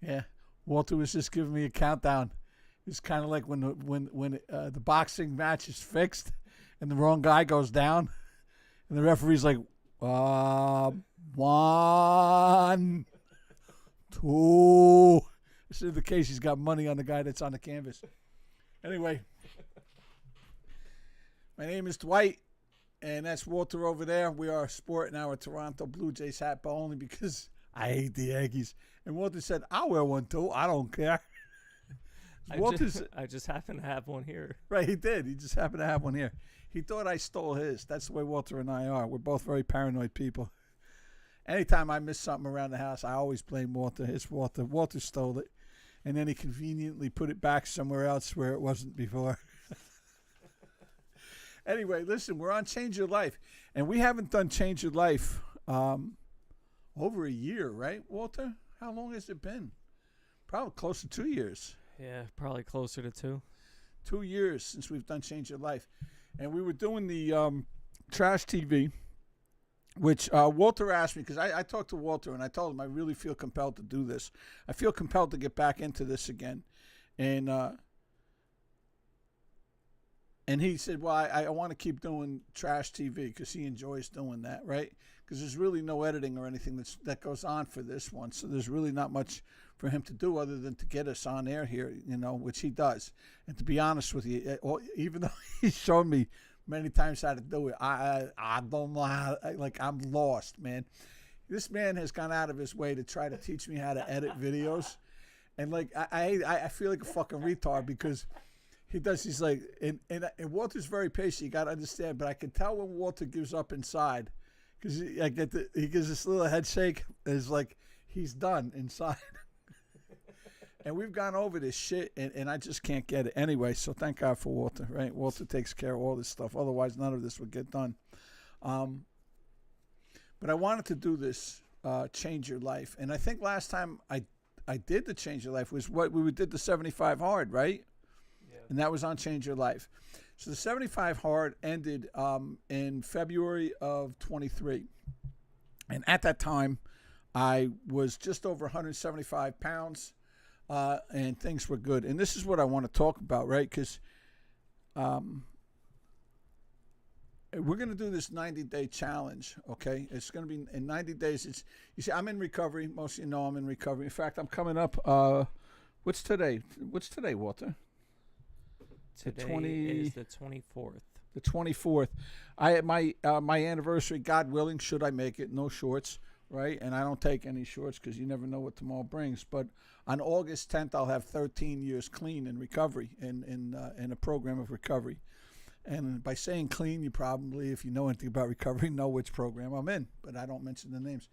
Yeah, Walter was just giving me a countdown. It's kind of like when the boxing match is fixed and the wrong guy goes down, and the referee's like, 1, 2. This is the case. He's got money on the guy that's on the canvas. Anyway, my name is Dwight, and that's Walter over there. We are sporting our Toronto Blue Jays hat, but only because I hate the Yankees. And Walter said, I'll wear one too. I don't care. I just happen to have one here. Right, he did. He just happened to have one here. He thought I stole his. That's the way Walter and I are. We're both very paranoid people. Anytime I miss something around the house, I always blame Walter. It's Walter. Walter stole it. And then he conveniently put it back somewhere else where it wasn't before. Anyway, listen, we're on Change Your Life. And we haven't done Change Your Life over a year, right, Walter? How long has it been? Probably close to 2 years. Yeah, probably closer to 2. 2 years since we've done Change Your Life. And we were doing the trash TV, which Walter asked me, because I talked to Walter and I told him I really feel compelled to do this. I feel compelled to get back into this again. And he said, well, I want to keep doing trash TV because he enjoys doing that, right? Because there's really no editing or anything that goes on for this one. So there's really not much for him to do other than to get us on air here, which he does. And to be honest with you, even though he showed me many times how to do it, I don't know how, I'm lost, man. This man has gone out of his way to try to teach me how to edit videos. And I feel like a fucking retard because he does. He's like, and Walter's very patient. You got to understand. But I can tell when Walter gives up inside, because he gives this little head shake. It's like he's done inside. And we've gone over this shit, and I just can't get it anyway. So thank God for Walter, right? Walter takes care of all this stuff. Otherwise, none of this would get done. But I wanted to do this, Change Your Life, and I think last time I did the Change Your Life was what we did the 75 hard, right? And that was on Change Your Life. So the 75 hard ended in February of 23. And at that time, I was just over 175 pounds, and things were good. And this is what I want to talk about, right? Because we're going to do this 90-day challenge, okay? It's going to be in 90 days. You see, I'm in recovery. Most of you know I'm in recovery. In fact, I'm coming up. What's today? What's today, Walter? Today is the 24th. The 24th. My anniversary, God willing, should I make it, no shorts, right? And I don't take any shorts because you never know what tomorrow brings. But on August 10th, I'll have 13 years clean in recovery, in a program of recovery. And by saying clean, you probably, if you know anything about recovery, know which program I'm in. But I don't mention the names.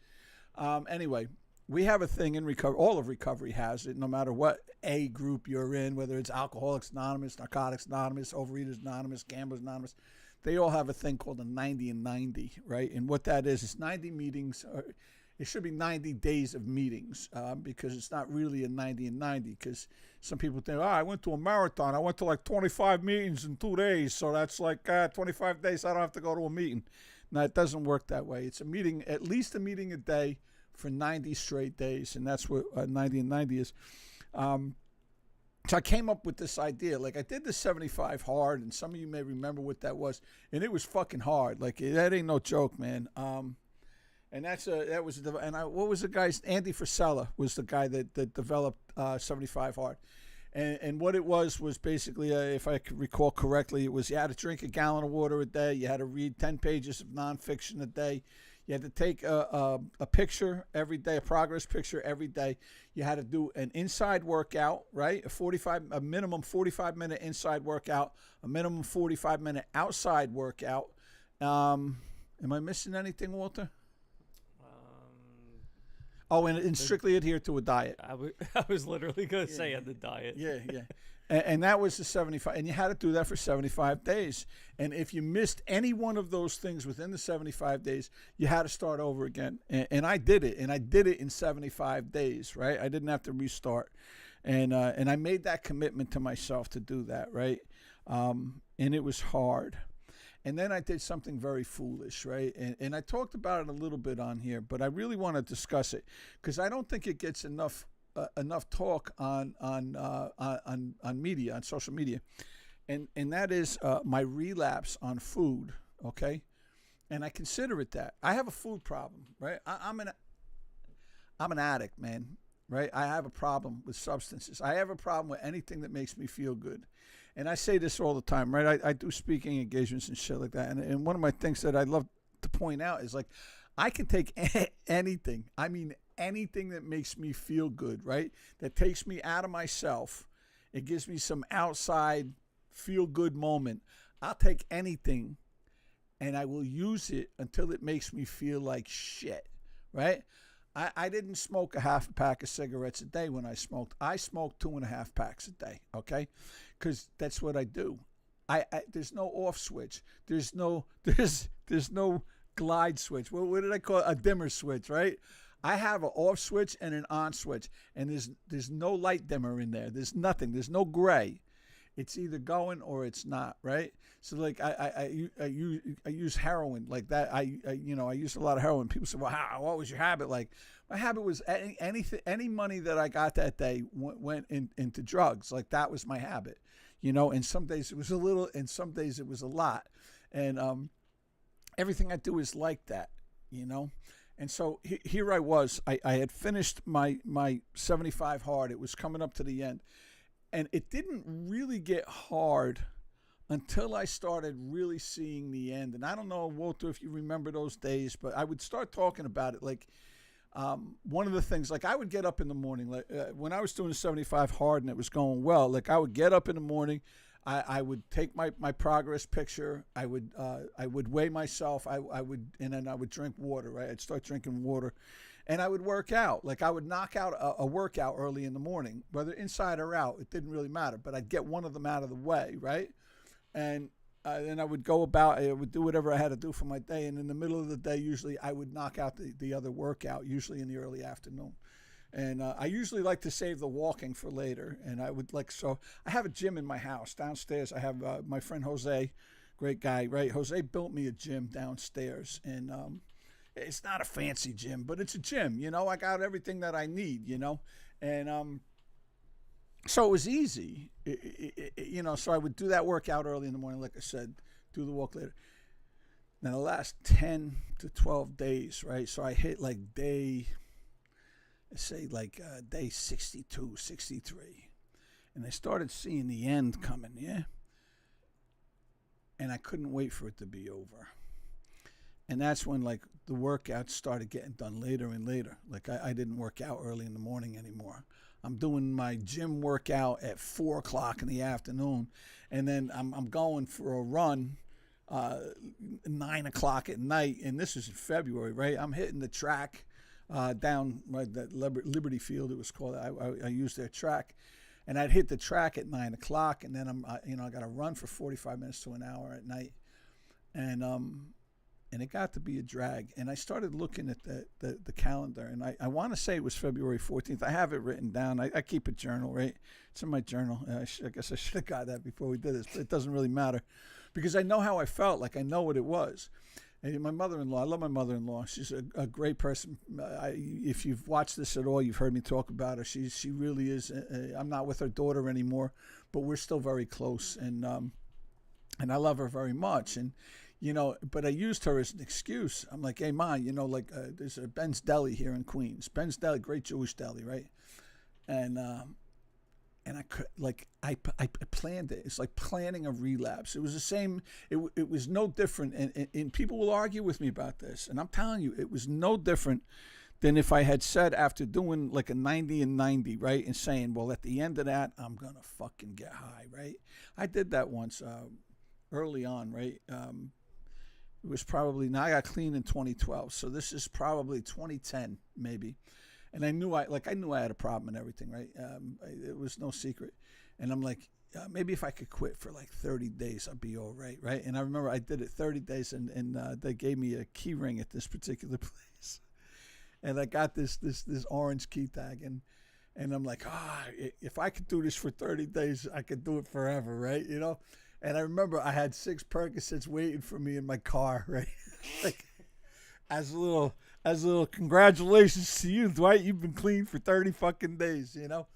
Anyway, we have a thing in recovery. All of recovery has it, no matter what A group you're in, whether it's Alcoholics Anonymous, Narcotics Anonymous, Overeaters Anonymous, Gamblers Anonymous. They all have a thing called a 90 and 90, right? And what that is 90 meetings. It should be 90 days of meetings because it's not really a 90 and 90 because some people think, I went to a marathon. I went to like 25 meetings in 2 days. So that's like 25 days. I don't have to go to a meeting. No, it doesn't work that way. It's a meeting, at least a meeting a day for 90 straight days. And that's what 90 and 90 is. So I came up with this idea. Like I did the 75 hard, and some of you may remember what that was. And it was fucking hard. Like that ain't no joke, man. And what was the guy's? Andy Frisella was the guy that developed 75 hard. And what it was basically, if I could recall correctly, it was you had to drink a gallon of water a day. You had to read 10 pages of nonfiction a day. You had to take a picture every day, a progress picture every day. You had to do an inside workout, right? A minimum 45-minute inside workout, a minimum 45-minute outside workout. Am I missing anything, Walter? Oh, and strictly adhere to a diet. I was literally going to say on the diet. Yeah. And that was the 75. And you had to do that for 75 days. And if you missed any one of those things within the 75 days, you had to start over again. And I did it. And I did it in 75 days, right? I didn't have to restart. And I made that commitment to myself to do that, right? And it was hard. And then I did something very foolish, right? And I talked about it a little bit on here, but I really want to discuss it because I don't think it gets enough enough talk on media, on social media, and that is my relapse on food. Okay, and I consider it that I have a food problem, right? I'm an addict, man. Right? I have a problem with substances. I have a problem with anything that makes me feel good. And I say this all the time, right? I do speaking engagements and shit like that. And one of my things that I love to point out is like, I can take anything. I mean, anything that makes me feel good, right? That takes me out of myself. It gives me some outside feel good moment. I'll take anything and I will use it until it makes me feel like shit, right? I didn't smoke a half a pack of cigarettes a day when I smoked. I smoked 2.5 packs a day, okay? Because that's what I do. There's no off switch. There's no glide switch. What did I call it? A dimmer switch, right? I have an off switch and an on switch, and there's no light dimmer in there. There's nothing. There's no gray. It's either going or it's not, right? So like I use heroin like that. I used a lot of heroin. People say, well, what was your habit like? My habit was any money that I got that day went into drugs. Like that was my habit, And some days it was a little, and some days it was a lot, and everything I do is like that, And so here I was. I had finished my 75 hard. It was coming up to the end. And it didn't really get hard until I started really seeing the end. And I don't know, Walter, if you remember those days, but I would start talking about it. Like one of the things, like I would get up in the morning, like when I was doing the 75 hard and it was going well, like I would get up in the morning, I would take my progress picture, I would weigh myself, and then I would drink water, right? I'd start drinking water. And I would work out. Like I would knock out a workout early in the morning, whether inside or out. It didn't really matter. But I'd get one of them out of the way, right? And then I would go about. I would do whatever I had to do for my day. And in the middle of the day, usually I would knock out the other workout, usually in the early afternoon. And I usually like to save the walking for later. And I would I have a gym in my house downstairs. I have my friend Jose, great guy, right? Jose built me a gym downstairs. And it's not a fancy gym, but it's a gym, I got everything that I need, and so it was easy, so I would do that workout early in the morning, like I said, do the walk later. Now the last 10 to 12 days, right? So I hit like day 62, 63, and I started seeing the end coming, yeah? And I couldn't wait for it to be over. And that's when, like, the workouts started getting done later and later. Like, I didn't work out early in the morning anymore. I'm doing my gym workout at 4 o'clock in the afternoon. And then I'm going for a run 9 o'clock at night. And this is in February, right? I'm hitting the track down right, that Liberty Field, it was called. I used their track. And I'd hit the track at 9 o'clock. And then I got to run for 45 minutes to an hour at night. And it got to be a drag. And I started looking at the calendar. And I want to say it was February 14th. I have it written down. I keep a journal, right? It's in my journal. I guess I should have got that before we did this. But it doesn't really matter. Because I know how I felt. Like, I know what it was. And my mother-in-law, I love my mother-in-law. She's a great person. If you've watched this at all, you've heard me talk about her. She really is. I'm not with her daughter anymore. But we're still very close. And I love her very much. And but I used her as an excuse. I'm like, hey, Ma, there's a Ben's Deli here in Queens. Ben's Deli, great Jewish deli, right? And I could, I planned it. It's like planning a relapse. It was the same. It was no different. And people will argue with me about this. And I'm telling you, it was no different than if I had said after doing like a 90 and 90, right? And saying, well, at the end of that, I'm going to fucking get high, right? I did that once early on, right? It was probably, now I got clean in 2012. So this is probably 2010, maybe. And I knew I had a problem and everything, right? It was no secret. And I'm like, maybe if I could quit for like 30 days, I'd be all right, right? And I remember I did it 30 days and they gave me a key ring at this particular place. And I got this orange key tag and I'm like, if I could do this for 30 days, I could do it forever, right? And I remember I had 6 Percocets waiting for me in my car, right? Like as a little as a little congratulations to you, Dwight. You've been clean for 30 fucking days, you know.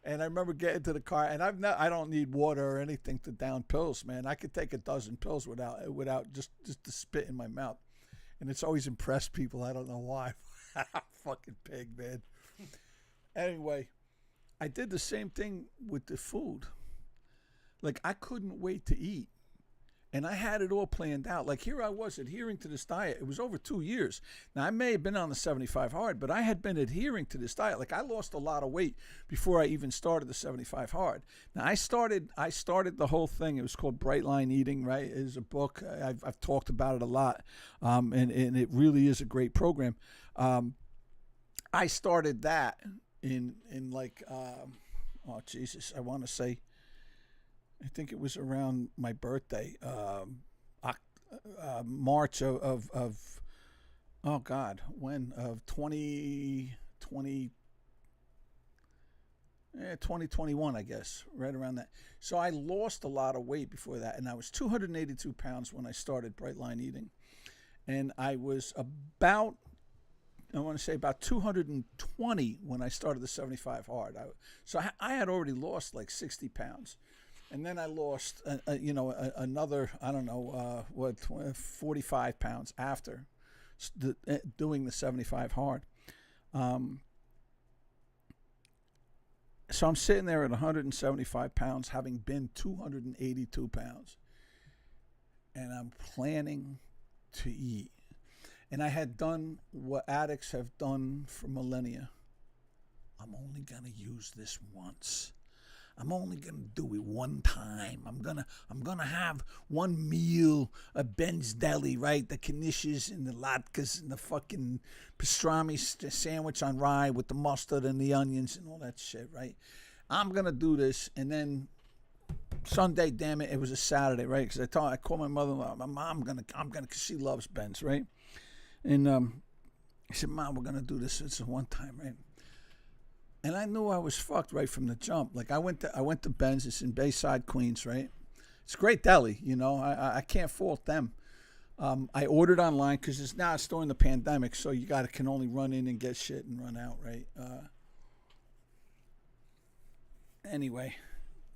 And I remember getting to the car, and I don't need water or anything to down pills, man. I could take a dozen pills without just the spit in my mouth, and it's always impressed people. I don't know why. Fucking pig, man. Anyway, I did the same thing with the food. Like, I couldn't wait to eat. And I had it all planned out. Like, here I was adhering to this diet. It was over 2 years. Now, I may have been on the 75 hard, but I had been adhering to this diet. Like, I lost a lot of weight before I even started the 75 hard. Now, I started the whole thing. It was called Bright Line Eating, right? It is a book. I've talked about it a lot, and it really is a great program. I started that in like, oh, Jesus, I want to say, I think it was around my birthday, March of oh God, when of 2021, I guess, right around that. So I lost a lot of weight before that, and I was 282 pounds when I started Bright Line Eating, and I was about 220 when I started the 75 hard. So I had already lost like 60 pounds. And then I lost, another, 45 pounds after doing the 75 hard. So I'm sitting there at 175 pounds, having been 282 pounds. And I'm planning to eat. And I had done what addicts have done for millennia. I'm only going to use this once. I'm only gonna do it one time. I'm gonna have one meal, a Ben's Deli, right? The knishes and the latkes and the fucking pastrami sandwich on rye with the mustard and the onions and all that shit, right? I'm gonna do this, and then Sunday, damn it, it was a Saturday, right? Because I called my mother-in-law. Mom, I'm gonna, cause she loves Ben's, right? And I said, Mom, we're gonna do this. It's a one time, right? And I knew I was fucked right from the jump. Like, I went to Ben's. It's in Bayside, Queens, right? It's a great deli, you know. I can't fault them. I ordered online because it's during the pandemic, so you can only run in and get shit and run out, right? Anyway,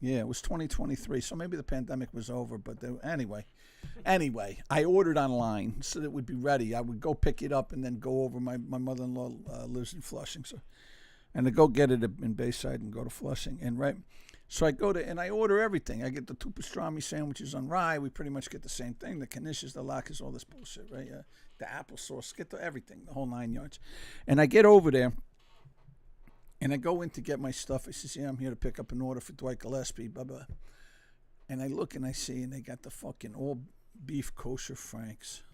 yeah, it was 2023, so maybe the pandemic was over. But anyway, I ordered online so that it would be ready. I would go pick it up and then go over. My mother-in-law lives in Flushing, so. And to go get it in Bayside and go to Flushing. And so I go to, and I order everything. I get the 2 pastrami sandwiches on rye. We pretty much get the same thing. The knishes, the latkes, all this bullshit, right? The applesauce, get the everything, the whole 9 yards. And I get over there, and I go in to get my stuff. I says, yeah, I'm here to pick up an order for Dwight Gillespie, blah, blah. And I look and I see, and they got the fucking all beef kosher Franks.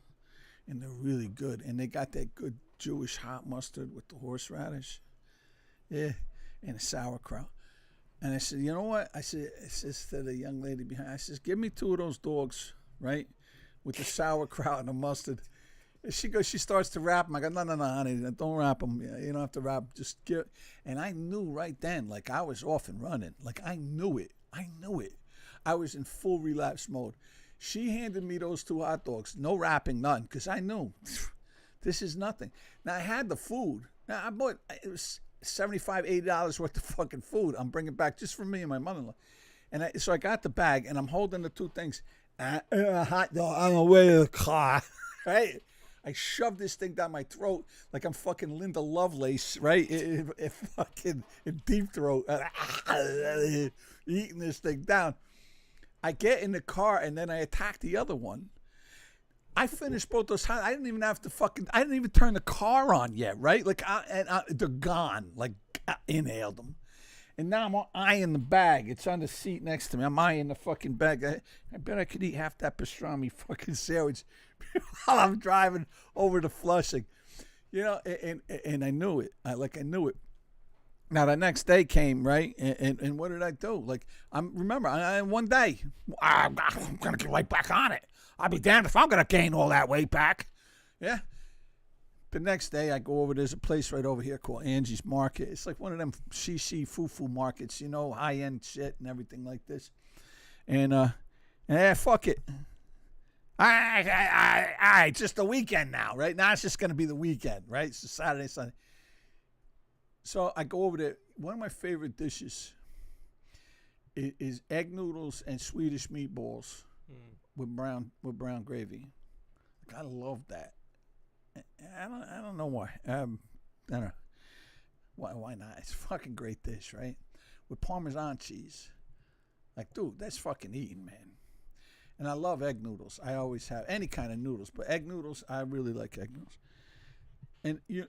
And they're really good. And they got that good Jewish hot mustard with the horseradish. Yeah, and a sauerkraut. And I said, you know what? I says to the young lady behind, I says, give me 2 of those dogs, right, with the sauerkraut and the mustard. And she starts to wrap them. I go, no, honey, don't wrap them. You don't have to wrap. Just get. And I knew right then, like, I was off and running. Like, I knew it. I was in full relapse mode. She handed me those 2 hot dogs, no wrapping, none, because I knew this is nothing. Now, I had the food. Now, it was $75, $80 worth of fucking food. I'm bringing back just for me and my mother-in-law. And so I got the bag, and I'm holding the 2 things. Hot dog on the way to the car, right? I shoved this thing down my throat like I'm fucking Linda Lovelace, right? It fucking deep throat, eating this thing down. I get in the car, and then I attack the other one. I finished both those times. I didn't even turn the car on yet, right? Like, they're gone. Like, I inhaled them. And now I'm eyeing the bag. It's on the seat next to me. I'm eyeing the fucking bag. I bet I could eat half that pastrami fucking sandwich while I'm driving over to Flushing. You know, and I knew it. I knew it. Now, the next day came, right? And what did I do? Like, one day, I'm going to get right back on it. I'll be damned if I'm going to gain all that weight back. Yeah. The next day, I go over. There's a place right over here called Angie's Market. It's like one of them shishi fufu markets, you know, high-end shit and everything like this. And fuck it. All right, just the weekend now, right? Now it's just going to be the weekend, right? So Saturday, Sunday. So I go over there. One of my favorite dishes is egg noodles and Swedish meatballs with brown gravy. Like, I love that. I don't know why. I don't know. Why not? It's a fucking great dish, right? With Parmesan cheese. Like, dude, that's fucking eating, man. And I love egg noodles. I always have any kind of noodles, but egg noodles, I really like egg noodles. And you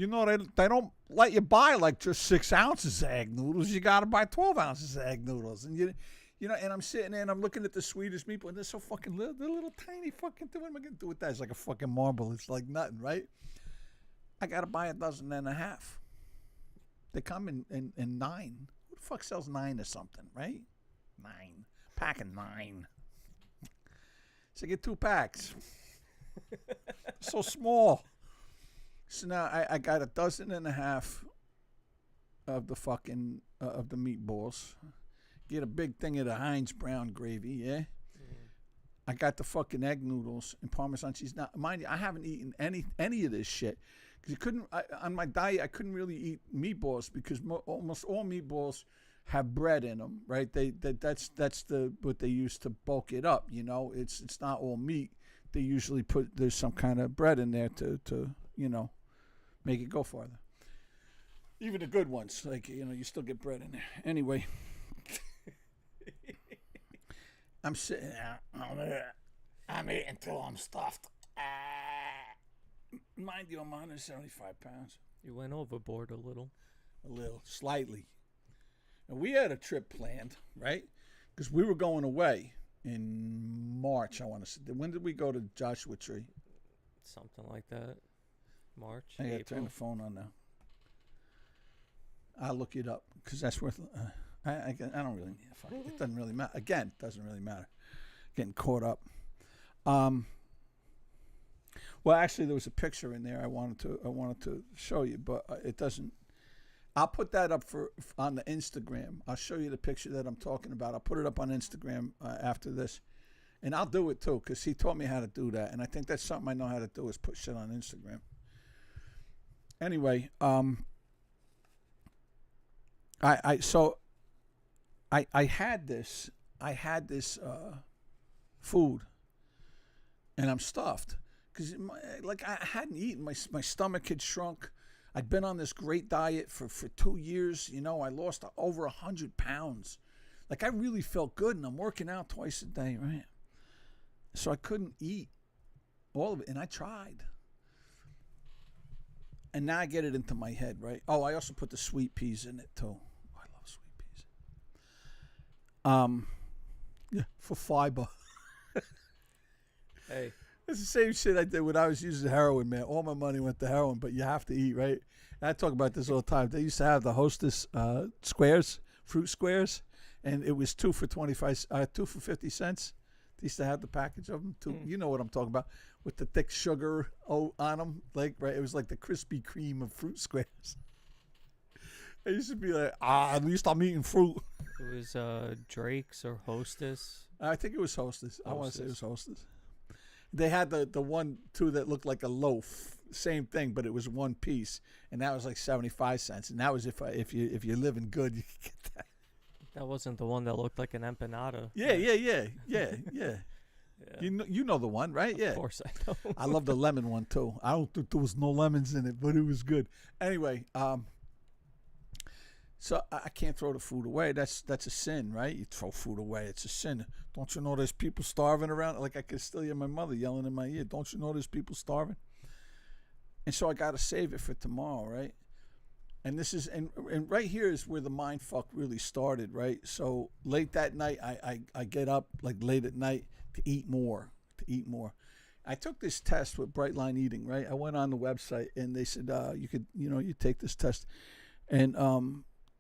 know they don't let you buy like just 6 ounces of egg noodles. You got to buy 12 ounces of egg noodles. And you know, and I'm sitting there and I'm looking at the Swedish meatball, and they're so fucking little. They're little tiny fucking thing. What am I gonna do with that? It's like a fucking marble. It's like nothing, right? I got to buy 1.5 dozen. They come in 9. Who the fuck sells 9 or something, right? 9. Pack of 9. So I get 2 packs. So small. So now I got 1.5 dozen of the fucking of the meatballs. Get a big thing of the Heinz brown gravy, yeah. I got the fucking egg noodles and Parmesan cheese. Now, mind you, I haven't eaten any of this shit because on my diet I couldn't really eat meatballs because almost all meatballs have bread in them, right? That's what they use to bulk it up. You know, it's not all meat. They usually there's some kind of bread in there to you know, make it go farther. Even the good ones, like, you know, you still get bread in there. Anyway, I'm sitting there. I'm eating till I'm stuffed. Mind you, I'm 175 pounds. You went overboard a little. A little, slightly. And we had a trip planned, right? Because we were going away in March, I want to say. When did we go to Joshua Tree? Something like that. March, I got to April. turn the phone on now. I'll look it up because that's worth. I don't really need fuck. It doesn't really matter. Again, it doesn't really matter. Getting caught up. Well, actually, there was a picture in there I wanted to show you, but it doesn't. I'll put that up on the Instagram. I'll show you the picture that I'm talking about. I'll put it up on Instagram after this, and I'll do it too because he taught me how to do that, and I think that's something I know how to do is put shit on Instagram. Anyway, I had this food, and I'm stuffed because like I hadn't eaten. My stomach had shrunk. I'd been on this great diet for 2 years. You know, I lost over 100 pounds. Like I really felt good, and I'm working out twice a day, right? So I couldn't eat all of it, and I tried. And now I get it into my head, right? Oh, I also put the sweet peas in it too. Oh, I love sweet peas. Yeah, for fiber. Hey, It's the same shit I did when I was using heroin, man. All my money went to heroin, but you have to eat, right? And I talk about this all the time. They used to have the Hostess squares, fruit squares, and it was 2 for 50 cents. They used to have the package of them too. You know what I'm talking about, with the thick sugar on them, like right. It was like the Krispy Kreme of fruit squares. I used to be like, at least I'm eating fruit. it was Drake's or Hostess. I think it was Hostess. I want to say it was Hostess. They had the one too that looked like a loaf, same thing, but it was one piece, and that was like 75 cents. And that was if you're living good, you could get that. That wasn't the one that looked like an empanada. Yeah. You know the one, right? Yeah. Of course I know. I love the lemon one too. I don't think there was no lemons in it, but it was good. Anyway, so I can't throw the food away. That's a sin, right? You throw food away, it's a sin. Don't you know there's people starving around? Like I could still hear my mother yelling in my ear. Don't you know there's people starving? And so I got to save it for tomorrow, right? And this is and right here is where the mind fuck really started, right? So late that night, I get up like late at night to eat more. I took this test with Bright Line Eating, right? I went on the website and they said you take this test, and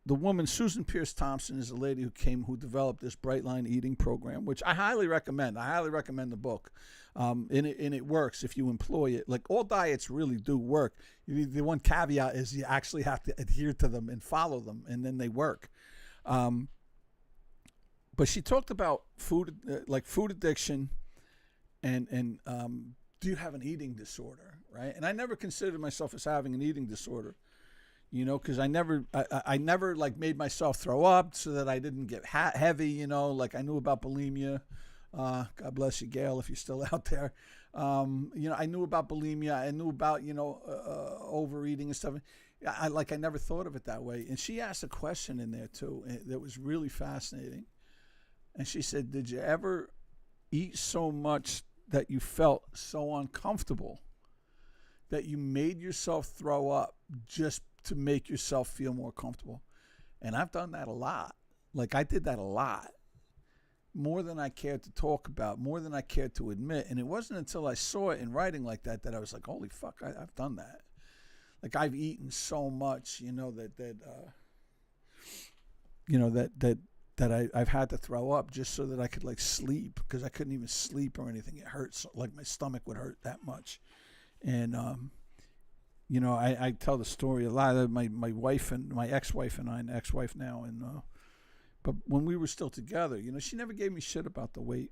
the woman Susan Pierce Thompson is a lady who developed this Bright Line Eating program, which I highly recommend. I highly recommend the book, and it works if you employ it. Like all diets really do work. The one caveat is you actually have to adhere to them and follow them, and then they work. But she talked about food addiction, and do you have an eating disorder, right? And I never considered myself as having an eating disorder, because I never like made myself throw up so that I didn't get heavy, like I knew about bulimia. God bless you, Gail, if you're still out there. I knew about bulimia. I knew about, overeating and stuff. I never thought of it that way. And she asked a question in there too that was really fascinating. And she said, did you ever eat so much that you felt so uncomfortable that you made yourself throw up just to make yourself feel more comfortable? And I've done that a lot. Like I did that a lot. More than I cared to talk about, more than I cared to admit. And it wasn't until I saw it in writing like that that I was like, holy fuck, I've done that. Like I've eaten so much, that I've had to throw up just so that I could like sleep, because I couldn't even sleep or anything. It hurts, like my stomach would hurt that much. And I tell the story a lot. My wife and my ex-wife and I, and ex-wife now, and but when we were still together, she never gave me shit about the weight,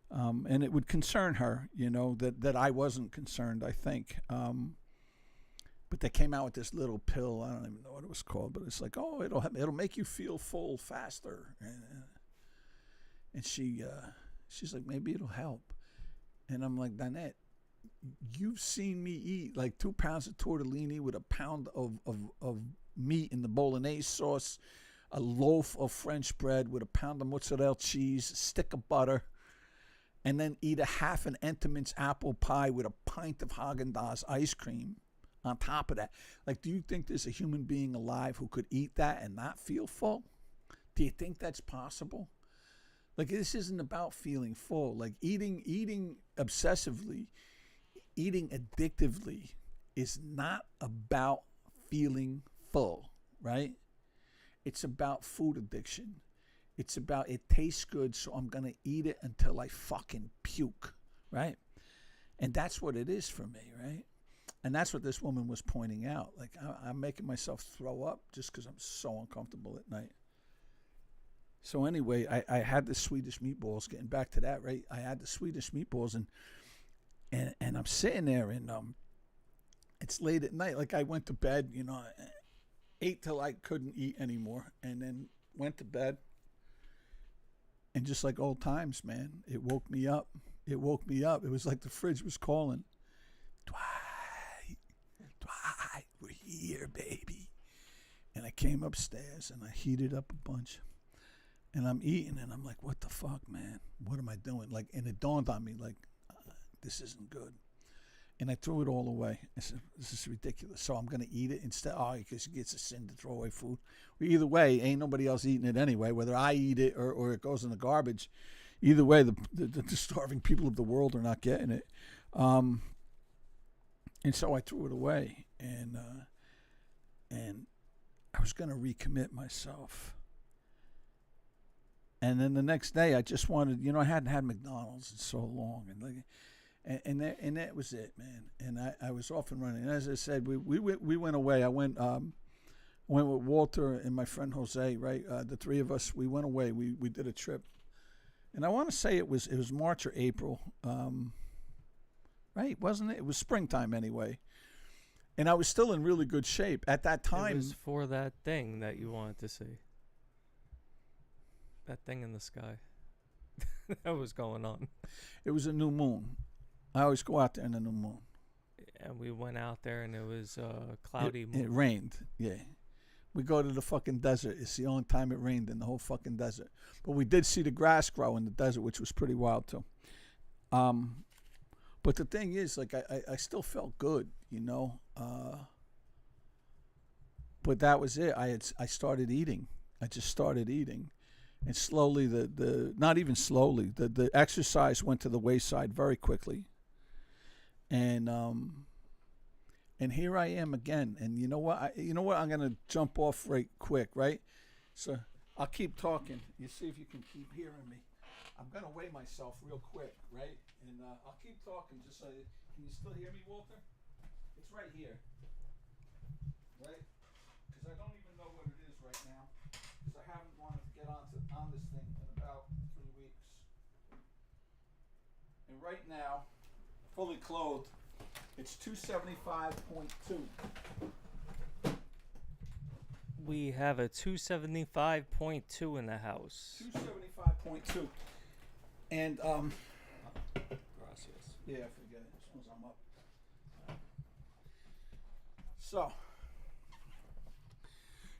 and it would concern her, that I wasn't concerned, I think. But they came out with this little pill. I don't even know what it was called, but it's like, oh, it'll make you feel full faster. And she's like, maybe it'll help. And I'm like, Danette, you've seen me eat like 2 pounds of tortellini with a pound of meat in the bolognese sauce, a loaf of French bread with a pound of mozzarella cheese, a stick of butter, and then eat a half an Entenmann's apple pie with a pint of Haagen-Dazs ice cream on top of that. Like, do you think there's a human being alive who could eat that and not feel full? Do you think that's possible? Like, this isn't about feeling full. Like, eating obsessively, eating addictively is not about feeling full, right? It's about food addiction. It's about it tastes good, so I'm going to eat it until I fucking puke, right? And that's what it is for me, right? And that's what this woman was pointing out. Like, I'm making myself throw up just because I'm so uncomfortable at night. So anyway, I had the Swedish meatballs. Getting back to that, right? I had the Swedish meatballs, and I'm sitting there, and it's late at night. Like, I went to bed, ate till I couldn't eat anymore, and then went to bed. And just like old times, man, it woke me up. It woke me up. It was like the fridge was calling. Dwight, we're here, baby. And I came upstairs, and I heated up a bunch. And I'm eating, and I'm like, what the fuck, man? What am I doing? Like, and it dawned on me, like, this isn't good. And I threw it all away. I said, this is ridiculous. So I'm going to eat it instead. Oh, because it's a sin to throw away food. Well, either way, ain't nobody else eating it anyway, whether I eat it or it goes in the garbage. Either way, the starving people of the world are not getting it. And so I threw it away. And I was going to recommit myself. And then the next day, I just wanted, I hadn't had McDonald's in so long. And that was it, man. And I was off and running. And as I said, we went away. I went with Walter and my friend Jose, right? The three of us, we went away. We did a trip. And I want to say it was March or April. Right, wasn't it? It was springtime anyway. And I was still in really good shape. At that time, It was for that thing that you wanted to see. That thing in the sky. That was going on. It was a new moon. I always go out there in the new moon. And we went out there, and it was cloudy. It rained, yeah. We go to the fucking desert. It's the only time it rained in the whole fucking desert. But we did see the grass grow in the desert, which was pretty wild too. But the thing is, like, I still felt good, but that was it. I started eating. I just started eating. And slowly, not even slowly, the exercise went to the wayside very quickly. And here I am again. And you know what? I'm going to jump off right quick, right? So I'll keep talking. You see if you can keep hearing me. I'm going to weigh myself real quick, right? And I'll keep talking just so can you still hear me, Walter? It's right here, right? Because I don't even know what it is right now. Because I haven't wanted to get on this thing in about 3 weeks. And right now, fully clothed, it's 275.2. We have a 275.2 in the house. 275.2. And Gracias. yeah, I forget it as soon as I'm up. So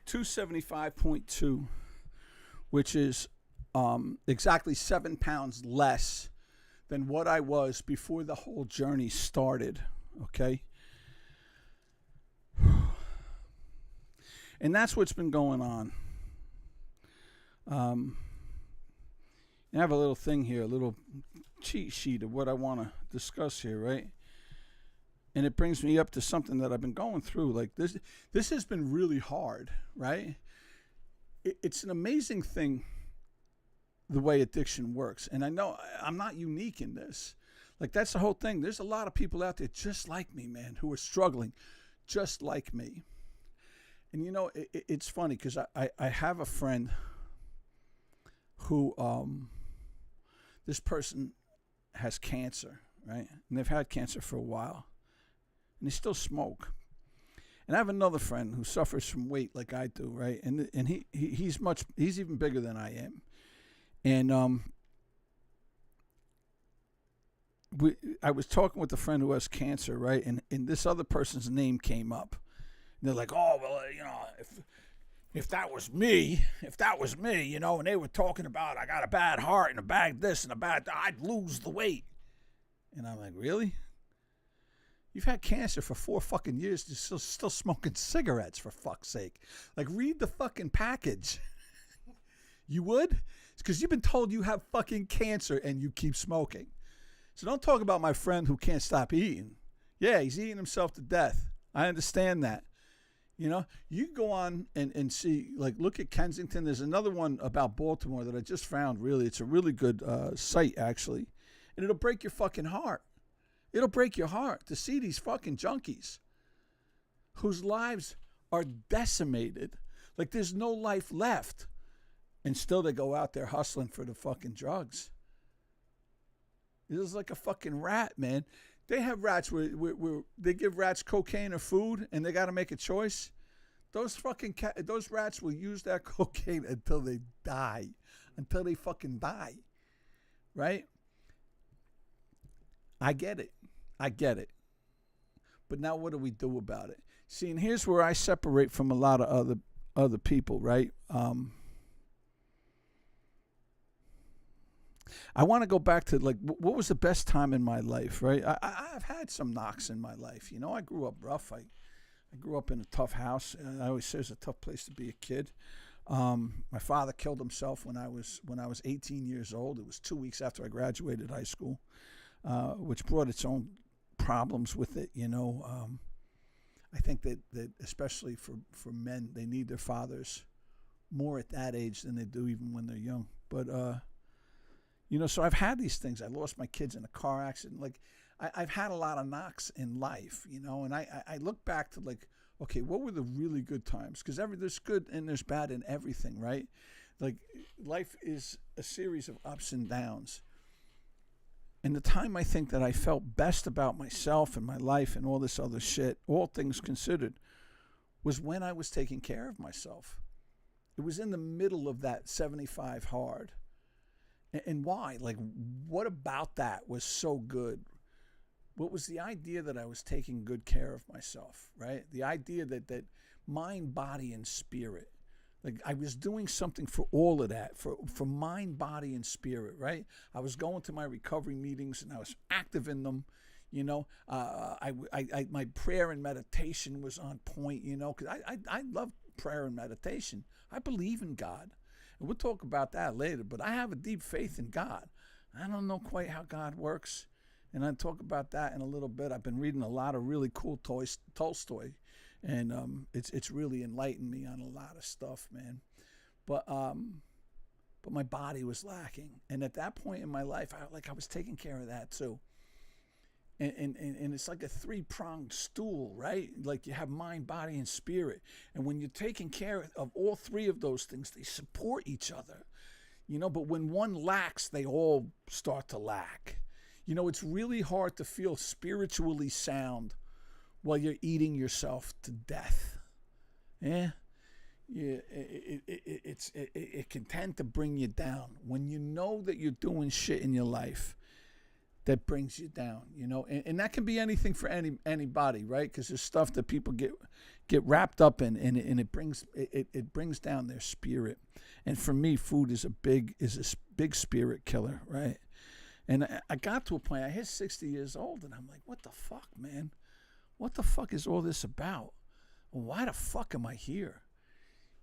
275.2, which is exactly 7 pounds less than what I was before the whole journey started. Okay. And that's what's been going on. I have a little thing here, a little cheat sheet of what I want to discuss here, right? And it brings me up to something that I've been going through. Like this has been really hard, right? It's an amazing thing, the way addiction works. And I know I'm not unique in this. Like, that's the whole thing. There's a lot of people out there just like me, man, who are struggling just like me. And, you know, it's funny because I have a friend who, this person has cancer, right? And they've had cancer for a while. And they still smoke. And I have another friend who suffers from weight like I do, right? And he's even bigger than I am. And I was talking with a friend who has cancer, right? And this other person's name came up. And they're like, oh, well, you know, if that was me, you know, and they were talking about I got a bad heart and a bad this and a bad that, I'd lose the weight. And I'm like, really? You've had cancer for 4 fucking years. You're still smoking cigarettes, for fuck's sake. Like, read the fucking package. You would? It's because you've been told you have fucking cancer and you keep smoking. So don't talk about my friend who can't stop eating. Yeah, he's eating himself to death. I understand that. You know, you can go on and see, like, look at Kensington. There's another one about Baltimore that I just found, really. It's a really good site, actually. And it'll break your fucking heart. It'll break your heart to see these fucking junkies whose lives are decimated. Like, there's no life left. And still they go out there hustling for the fucking drugs. It is like a fucking rat, man. They have rats where they give rats cocaine or food and they got to make a choice. Those rats will use that cocaine until they die. Until they fucking die. Right? I get it. But now what do we do about it? See, and here's where I separate from a lot of other people, right? I want to go back to, like, what was the best time in my life, right? I've had some knocks in my life. You know, I grew up rough. I grew up in a tough house. I always say it's a tough place to be a kid. My father killed himself when I was 18 years old. It was 2 weeks after I graduated high school, which brought its own problems with it, you know. I think that especially for men, they need their fathers more at that age than they do even when they're young. But, you know, so I've had these things. I lost my kids in a car accident. Like, I've had a lot of knocks in life, you know, and I look back to, like, okay, what were the really good times? Because there's good and there's bad in everything, right? Like, life is a series of ups and downs. And the time I think that I felt best about myself and my life and all this other shit, all things considered, was when I was taking care of myself. It was in the middle of that 75 hard. And why? Like, what about that was so good? What was the idea that I was taking good care of myself, right? The idea that mind, body, and spirit. Like, I was doing something for all of that, for mind, body, and spirit, right? I was going to my recovery meetings, and I was active in them, you know. My prayer and meditation was on point, you know, because I love prayer and meditation. I believe in God. And we'll talk about that later, but I have a deep faith in God. I don't know quite how God works, and I'll talk about that in a little bit. I've been reading a lot of really cool Tolstoy, and it's really enlightened me on a lot of stuff, man. But my body was lacking, and at that point in my life, I was taking care of that too. And it's like a 3-pronged stool, right? Like, you have mind, body, and spirit. And when you're taking care of all 3 of those things, they support each other, you know. But when one lacks, they all start to lack, You know, it's really hard to feel spiritually sound while you're eating yourself to death. Yeah? Yeah, it can tend to bring you down when you know that you're doing shit in your life that brings you down, you know, and that can be anything for anybody, right? Because there's stuff that people get wrapped up in, and it brings down their spirit. And for me, food is a big spirit killer, right? And I got to a point. I hit 60 years old, and I'm like, what the fuck, man? What the fuck is all this about? Why the fuck am I here?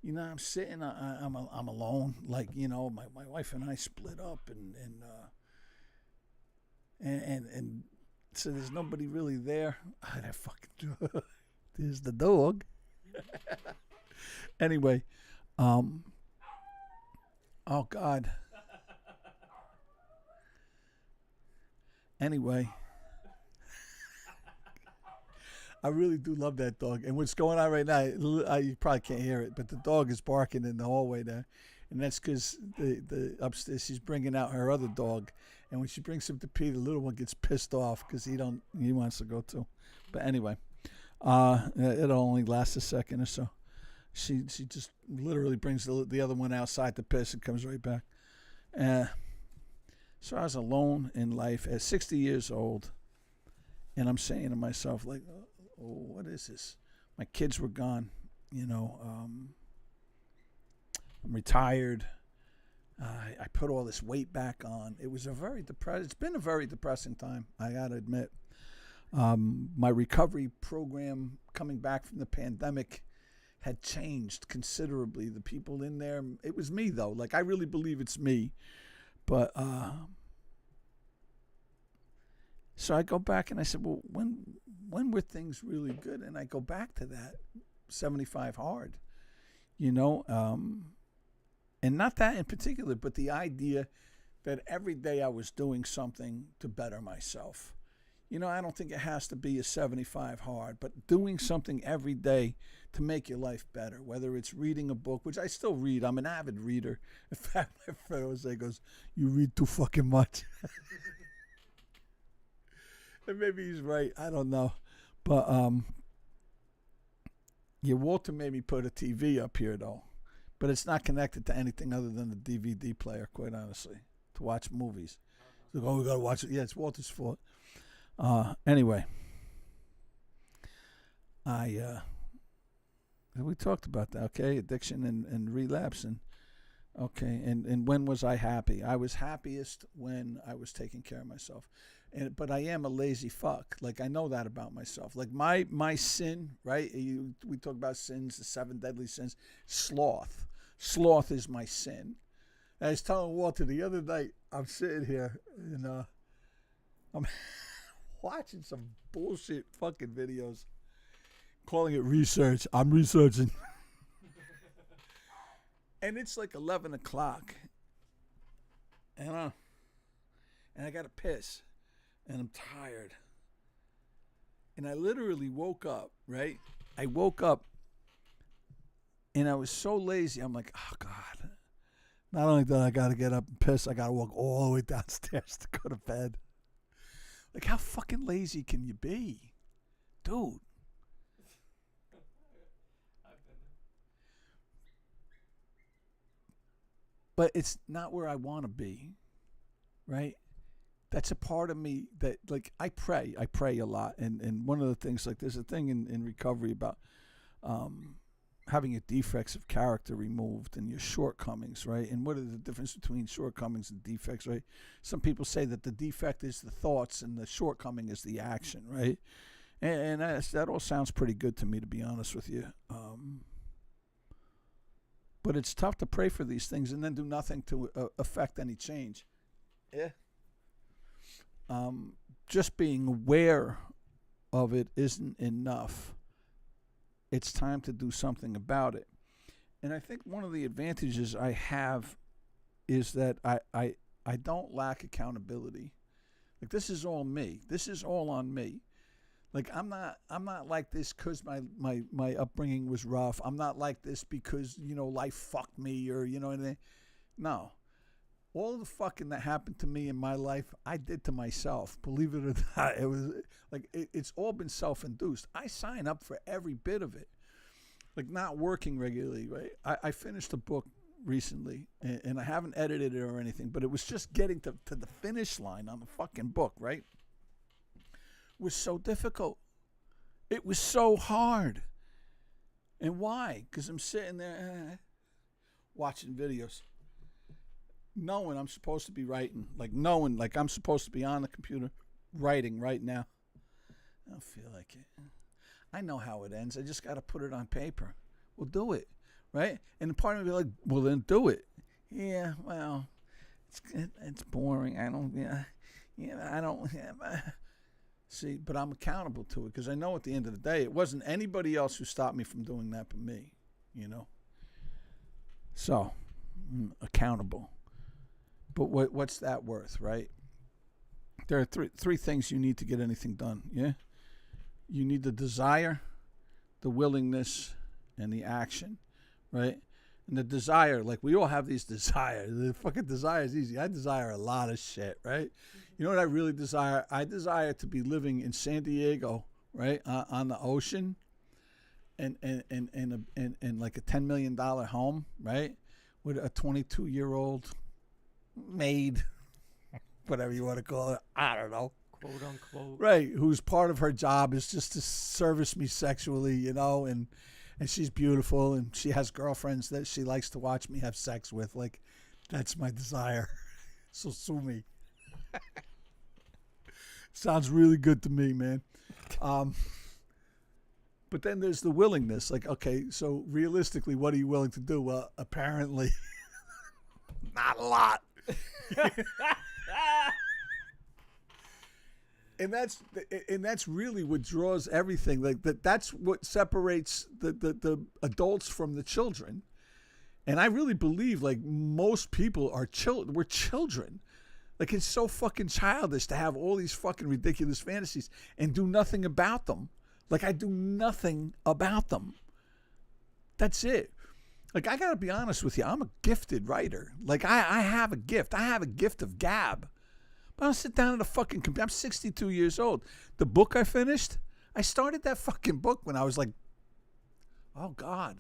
You know, I'm sitting. I'm alone. Like, you know, my wife and I split up, and so there's nobody really there. That fucking there's the dog. Anyway, oh God. Anyway, I really do love that dog. And what's going on right now, you probably can't hear it, but the dog is barking in the hallway there. And that's because the upstairs, she's bringing out her other dog. And when she brings him to pee, the little one gets pissed off because he wants to go too. But anyway, it'll only last a second or so. She just literally brings the other one outside to piss and comes right back. So I was alone in life at 60 years old. And I'm saying to myself, like, oh, what is this? My kids were gone, you know. I'm retired. I put all this weight back on. It was it's been a very depressing time, I gotta admit. My recovery program coming back from the pandemic had changed considerably. The people in there, it was me though. Like, I really believe it's me. But so I go back and I said, well, when were things really good? And I go back to that 75 hard, you know. And not that in particular, but the idea that every day I was doing something to better myself. You know, I don't think it has to be a 75 hard, but doing something every day to make your life better, whether it's reading a book, which I still read. I'm an avid reader. In fact, my friend Jose goes, you read too fucking much. And maybe he's right. I don't know. But yeah, Walter made me put a TV up here, though. But it's not connected to anything other than the DVD player, quite honestly, to watch movies. Like, oh, we got to watch it. Yeah, it's Walter's fault. Anyway, we talked about that, okay? Addiction and relapse. Okay, and when was I happy? I was happiest when I was taking care of myself. But I am a lazy fuck. Like, I know that about myself. Like, my sin, right? We talk about sins, the 7 deadly sins. Sloth. Sloth is my sin. And I was telling Walter the other night, I'm sitting here and I'm watching some bullshit fucking videos, calling it research. I'm researching. And it's like 11 o'clock. And I got to piss. And I'm tired. And I literally woke up, right? I woke up and I was so lazy. I'm like, oh, God. Not only did I got to get up and piss, I got to walk all the way downstairs to go to bed. Like, how fucking lazy can you be? Dude. But it's not where I want to be, right? That's a part of me that, like, I pray a lot. And one of the things, like, there's a thing in recovery about having your defects of character removed and your shortcomings, right? And what are the difference between shortcomings and defects, right? Some people say that the defect is the thoughts and the shortcoming is the action, right? And that all sounds pretty good to me, to be honest with you. But it's tough to pray for these things and then do nothing to affect any change. Yeah. Just being aware of it isn't enough. It's time to do something about it. And I think one of the advantages I have is that I don't lack accountability. Like, this is all me. This is all on me. Like, I'm not like this because my upbringing was rough. I'm not like this because, you know, life fucked me or, you know, anything. No. all the fucking that happened to me in my life, I did to myself. Believe it or not, it was like it's all been self-induced. I sign up for every bit of it. Like not working regularly, right? I finished a book recently, and I haven't edited it or anything, but it was just getting to the finish line on the fucking book, right? It was so difficult. It was so hard. And why? Because I'm sitting there watching videos, knowing I'm supposed to be writing, knowing I'm supposed to be on the computer writing right now. I don't feel like it. I know how it ends. I just got to put it on paper. We'll do it, right? And the part of me be like, well, then do it. Yeah, well, it's boring. I don't, I don't. See, but I'm accountable to it because I know at the end of the day, it wasn't anybody else who stopped me from doing that but me, So, accountable. But what's that worth, right? There are three things you need to get anything done, yeah? You need the desire, the willingness, and the action, right? And the desire, we all have these desires. The fucking desire is easy. I desire a lot of shit, right? You know what I really desire? I desire to be living in San Diego, right, on the ocean, and like a $10 million home, right, with a 22-year-old maid, whatever you want to call it. I don't know. Quote unquote. Right, whose part of her job is just to service me sexually, and she's beautiful, and she has girlfriends that she likes to watch me have sex with. That's my desire. So sue me. Sounds really good to me, man. But then there's the willingness. Okay, so realistically, what are you willing to do? Well, apparently, not a lot. And that's really what draws everything. That's what separates the adults from the children. And I really believe most people are we're children. It's so fucking childish to have all these fucking ridiculous fantasies and do nothing about them. I do nothing about them. That's it. I gotta be honest with you. I'm a gifted writer. I have a gift. I have a gift of gab. But I'll sit down at a fucking computer. I'm 62 years old. The book I finished, I started that fucking book when I was oh God.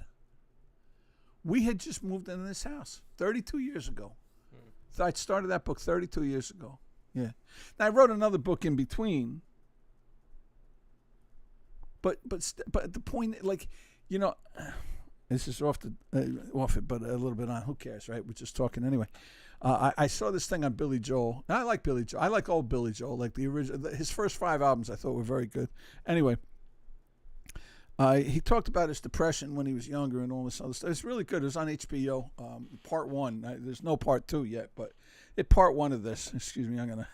We had just moved into this house 32 years ago. So I started that book 32 years ago. Yeah. Now I wrote another book in between. But the point, this is off it, but a little bit on. Who cares, right? We're just talking anyway. I saw this thing on Billy Joel. And I like Billy Joel. I like old Billy Joel, the original. His first 5 albums I thought were very good. Anyway, he talked about his depression when he was younger and all this other stuff. It's really good. It was on HBO, part 1. There's no part 2 yet, but part 1 of this. Excuse me, I'm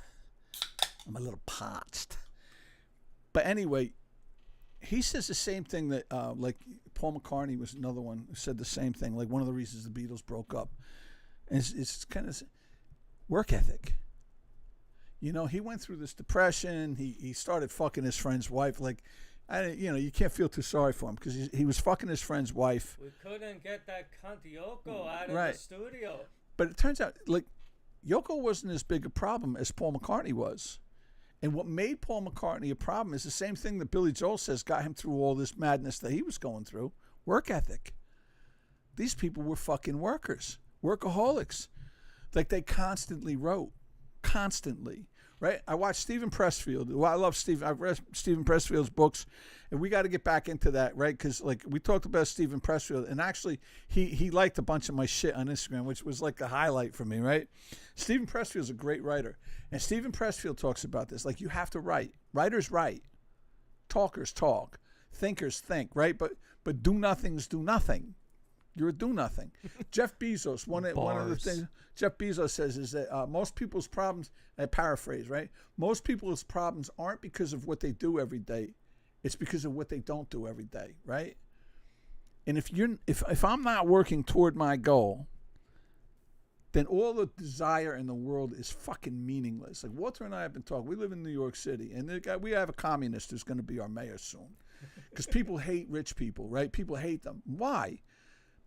a little parched. But anyway, he says the same thing that Paul McCartney was another one who said the same thing. One of the reasons the Beatles broke up. And it's kind of work ethic. He went through this depression. He started fucking his friend's wife. You can't feel too sorry for him because he was fucking his friend's wife. We couldn't get that Yoko out of the studio. But it turns out, Yoko wasn't as big a problem as Paul McCartney was. And what made Paul McCartney a problem is the same thing that Billy Joel says got him through all this madness that he was going through. Work ethic. These people were fucking workers. Workaholics. They constantly wrote. Constantly. Right? I watched Stephen Pressfield. Well, I love Stephen. I've read Stephen Pressfield's books, and we got to get back into that, right? Because we talked about Stephen Pressfield, and actually he liked a bunch of my shit on Instagram, which was a highlight for me, right? Stephen Pressfield's a great writer, and Stephen Pressfield talks about this. You have to write. Writers write. Talkers talk. Thinkers think, right? But do-nothings do nothing. You're a do-nothing. Jeff Bezos, one of the things Jeff Bezos says is that most people's problems, I paraphrase, right? Most people's problems aren't because of what they do every day. It's because of what they don't do every day, right? And if I'm not working toward my goal, then all the desire in the world is fucking meaningless. Walter and I have been talking. We live in New York City, and we have a communist who's going to be our mayor soon. Because people hate rich people, right? People hate them. Why?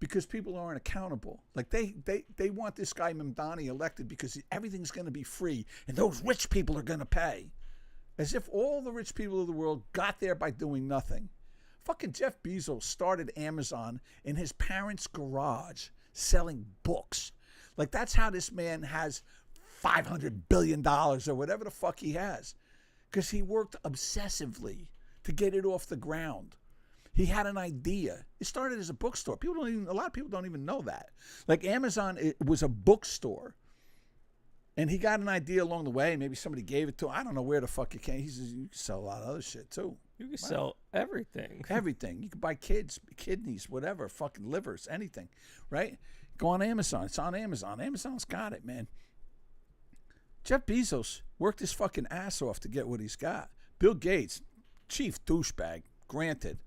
because people aren't accountable. Like they want this guy Mamdani elected because everything's going to be free and those rich people are going to pay. As if all the rich people of the world got there by doing nothing. Fucking Jeff Bezos started Amazon in his parents' garage selling books. Like, that's how this man has $500 billion or whatever the fuck he has. Because he worked obsessively to get it off the ground. He had an idea. It started as a bookstore. A lot of people don't even know that. Like, Amazon, it was a bookstore. And he got an idea along the way. Maybe somebody gave it to him. I don't know where the fuck it came. He says, you can sell a lot of other shit, too. You can sell everything. Everything. You can buy kidneys, whatever, fucking livers, anything, right? Go on Amazon. It's on Amazon. Amazon's got it, man. Jeff Bezos worked his fucking ass off to get what he's got. Bill Gates, chief douchebag, granted,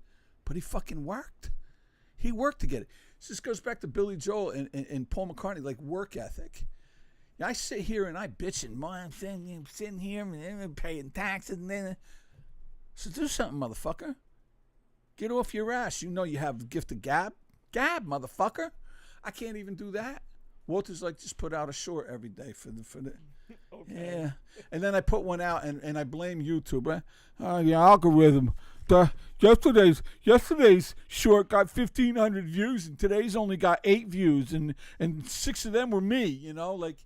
but he fucking worked. He worked to get it. This goes back to Billy Joel and Paul McCartney, like work ethic. I sit here and I bitch and I'm sitting here and paying taxes and then. So do something, motherfucker. Get off your ass. You know you have the gift of gab. Gab, motherfucker. I can't even do that. Walter's like, just put out a short every day for the. Okay. Yeah. And then I put one out and I blame YouTube. Right? The algorithm. Yesterday's short got 1,500 views and today's only got 8 views and 6 of them were me. You know, like.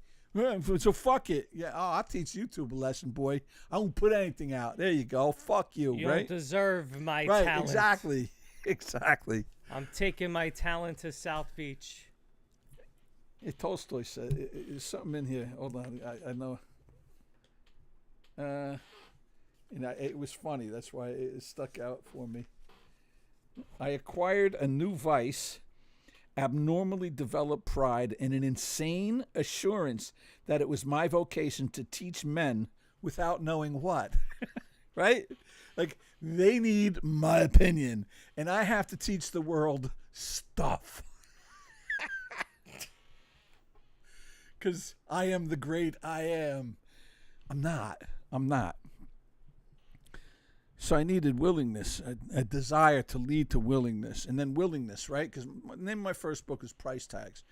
So fuck it. Yeah, I'll teach YouTube a lesson, boy. I won't put anything out. There you go. Fuck you, you right? Don't deserve my right, talent. Exactly. I'm taking my talent to South Beach. Hey, Tolstoy said, there's something in here. Hold on. I know. It was funny. That's why it stuck out for me. I acquired a new vice, abnormally developed pride, and an insane assurance that it was my vocation to teach men without knowing what. Right? Like, they need my opinion, and I have to teach the world stuff. Because I am the great I am. I'm not. So I needed willingness, a desire to lead to willingness, and then willingness, right? Because the name of my first book is Price Tags.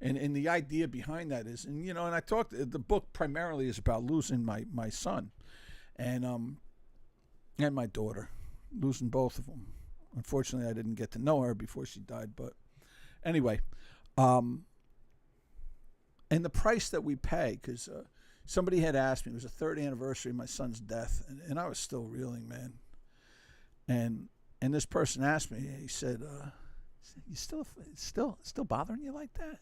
And the idea behind that is, and I talked, the book primarily is about losing my son and my daughter, losing both of them. Unfortunately, I didn't get to know her before she died, but anyway, and the price that we pay, because somebody had asked me, it was the 3rd anniversary of my son's death, and I was still reeling, man. And this person asked me, he said, "You still bothering you like that?"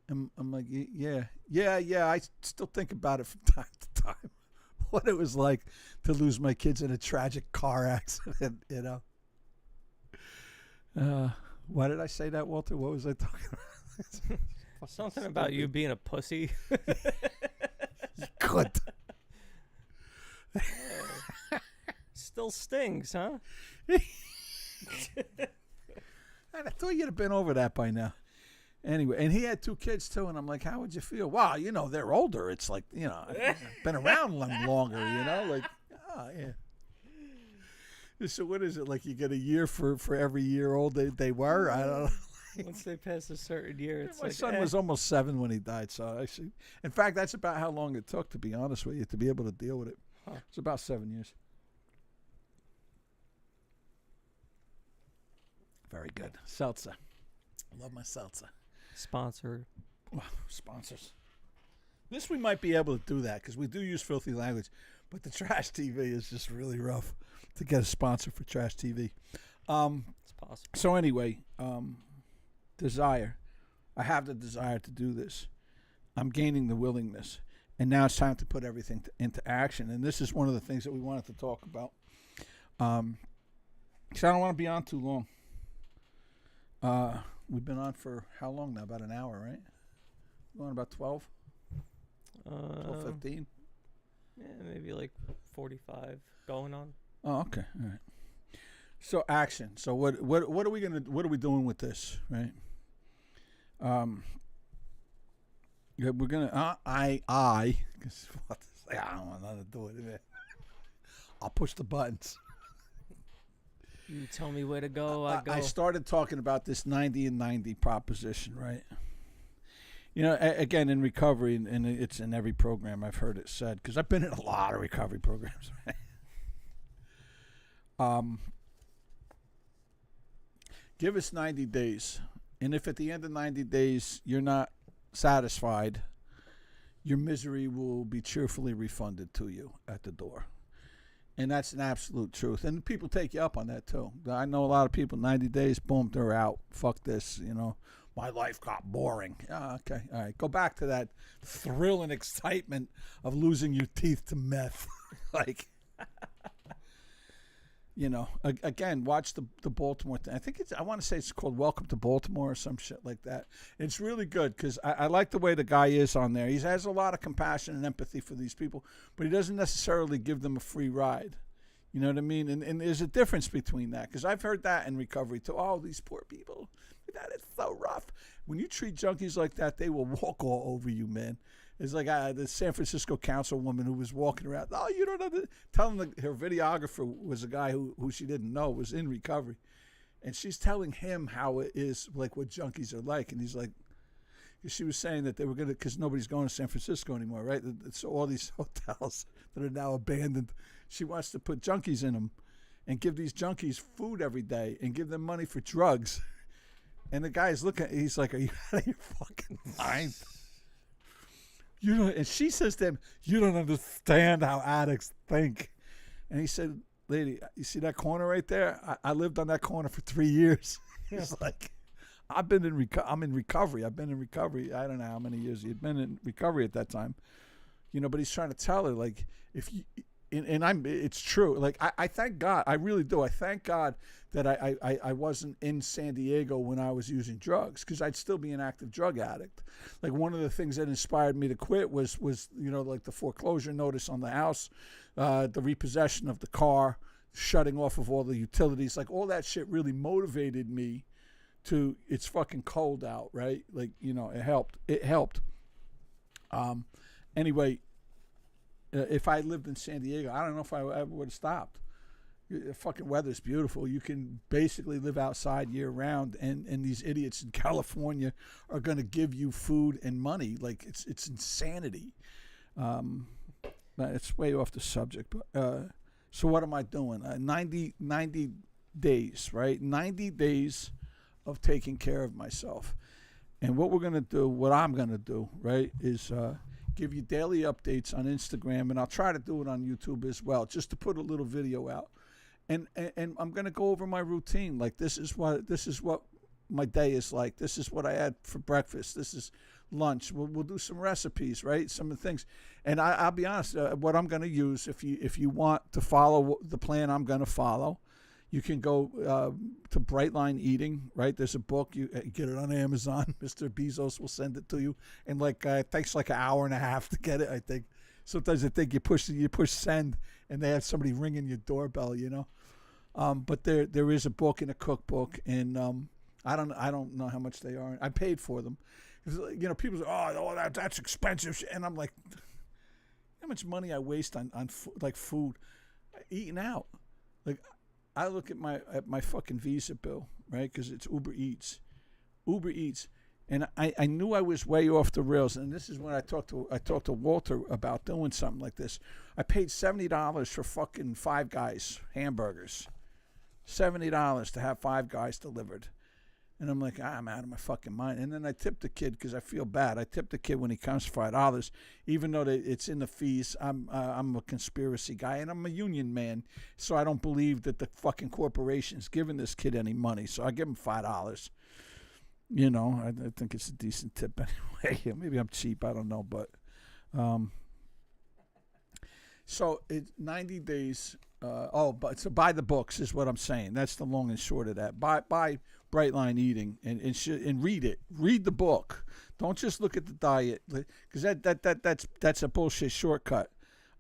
I'm like, yeah. I still think about it from time to time. What it was like to lose my kids in a tragic car accident, Why did I say that, Walter? What was I talking about? Something about you being a pussy. Good. Still stings, huh? I thought you'd have been over that by now. Anyway, and he had 2 kids too, and I'm like, how would you feel? Wow, they're older. It's like, I've been around longer, like, yeah. So what is it, like you get a year for every year old they were? I don't know. Once they pass a certain year, it's my like, son was almost 7 when he died, so actually, in fact, that's about how long it took, to be honest with you, to be able to deal with it. Huh. It's about 7 years. Very good. Seltzer. I love my seltzer. Sponsored. Oh, sponsors. This we might be able to do that because we do use filthy language, but the Trash TV is just really rough to get a sponsor for Trash TV. It's possible. So anyway, desire. I have the desire to do this. I'm gaining the willingness. And now it's time to put everything into action. And this is one of the things that we wanted to talk about. So I don't want to be on too long. We've been on for how long now? About an hour, right? We're on about 12? 12, 15? Yeah, maybe like 45 going on. Oh, okay. All right. So action. So what are we doing with this, right? Yeah, we're gonna. I don't want nothing to do with it. I'll push the buttons. You tell me where to go, I go. I started talking about this 90 and 90 proposition, right? You know, again, in recovery, and it's in every program I've heard it said, because I've been in a lot of recovery programs, right? Give us 90 days. And if at the end of 90 days you're not satisfied, your misery will be cheerfully refunded to you at the door. And that's an absolute truth. And people take you up on that too. I know a lot of people, 90 days, boom, they're out. Fuck this, you know. My life got boring. Okay, all right. Go back to that thrill and excitement of losing your teeth to meth. Like, you know, again, watch the Baltimore thing. I want to say it's called Welcome to Baltimore or some shit like that. It's really good because I like the way the guy is on there. He has a lot of compassion and empathy for these people, but he doesn't necessarily give them a free ride. You know what I mean? And there's a difference between that, because I've heard that in recovery too. Oh, these poor people, that is so rough. When you treat junkies like that, they will walk all over you, man. It's like the San Francisco councilwoman who was walking around. Oh, you don't know. Telling her videographer was a guy who she didn't know was in recovery. And she's telling him how it is, like what junkies are like. And he's like, she was saying that they were going to, because nobody's going to San Francisco anymore, right? So all these hotels that are now abandoned, she wants to put junkies in them and give these junkies food every day and give them money for drugs. And the guy's looking, he's like, are you out of your fucking mind? You don't, and she says to him, you don't understand how addicts think. And he said, lady, you see that corner right there? I lived on that corner for 3 years. He's like, I'm in recovery. I've been in recovery. I don't know how many years he'd been in recovery at that time. You know, but he's trying to tell her, like, if you, it's true. Like, I thank God. I really do. I thank God that I wasn't in San Diego when I was using drugs, because I'd still be an active drug addict. Like, one of the things that inspired me to quit was you know, like the foreclosure notice on the house, the repossession of the car, shutting off of all the utilities. Like, all that shit really motivated me to, it's fucking cold out, right? Like, you know, it helped. Anyway, if I lived in San Diego, I don't know if I ever would have stopped. The fucking weather's beautiful. You can basically live outside year round, and these idiots in California are going to give you food and money. Like, it's insanity. It's way off the subject. But so what am I doing? 90 days, right? 90 days of taking care of myself. And what I'm going to do, right, is give you daily updates on Instagram, and I'll try to do it on YouTube as well, just to put a little video out. And I'm going to go over my routine. Like, this is what my day is like. This is what I had for breakfast. This is lunch. We'll do some recipes, right? Some of the things. And I'll be honest, what I'm going to use, if you want to follow the plan I'm going to follow, you can go to Brightline Eating, right? There's a book. You get it on Amazon. Mr. Bezos will send it to you. And it takes like an hour and a half to get it, I think. Sometimes I think you push send, and they have somebody ringing your doorbell, you know. But there is a book and a cookbook, and I don't know how much they are. I paid for them. You know, people say, oh, that's expensive, and I'm like, how much money I waste on like food, eating out. Like, I look at my fucking Visa bill, right? Because it's Uber Eats. And I knew I was way off the rails, and this is when I talked to Walter about doing something like this. I paid $70 for fucking Five Guys hamburgers, $70 to have Five Guys delivered, and I'm like, I'm out of my fucking mind. And then I tipped the kid because I feel bad. I tipped the kid when he comes for $5, even though it's in the fees. I'm a conspiracy guy, and I'm a union man, so I don't believe that the fucking corporation's giving this kid any money. So I give him $5. You know, I think it's a decent tip anyway. Maybe I'm cheap, I don't know, but so it's 90 days. But so buy the books is what I'm saying. That's the long and short of that. Buy Brightline Eating and read it. Read the book. Don't just look at the diet, because that's a bullshit shortcut.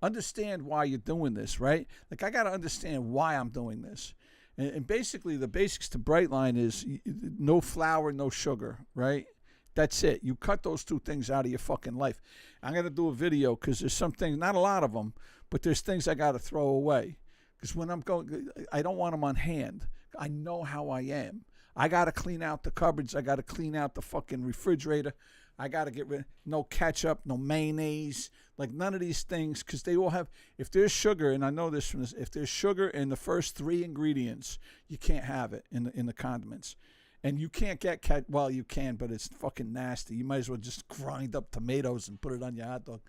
Understand why you're doing this, right? Like, I got to understand why I'm doing this. And basically, the basics to Brightline is no flour, no sugar, right? That's it. You cut those two things out of your fucking life. I'm going to do a video because there's some things, not a lot of them, but there's things I got to throw away. Because when I'm going, I don't want them on hand. I know how I am. I got to clean out the cupboards. I got to clean out the fucking refrigerator. I got to get rid, no ketchup, no mayonnaise, like none of these things, because they all have, if there's sugar, and I know this from this, if there's sugar in the first 3 ingredients, you can't have it in the condiments. And you can't get well, you can, but it's fucking nasty. You might as well just grind up tomatoes and put it on your hot dog.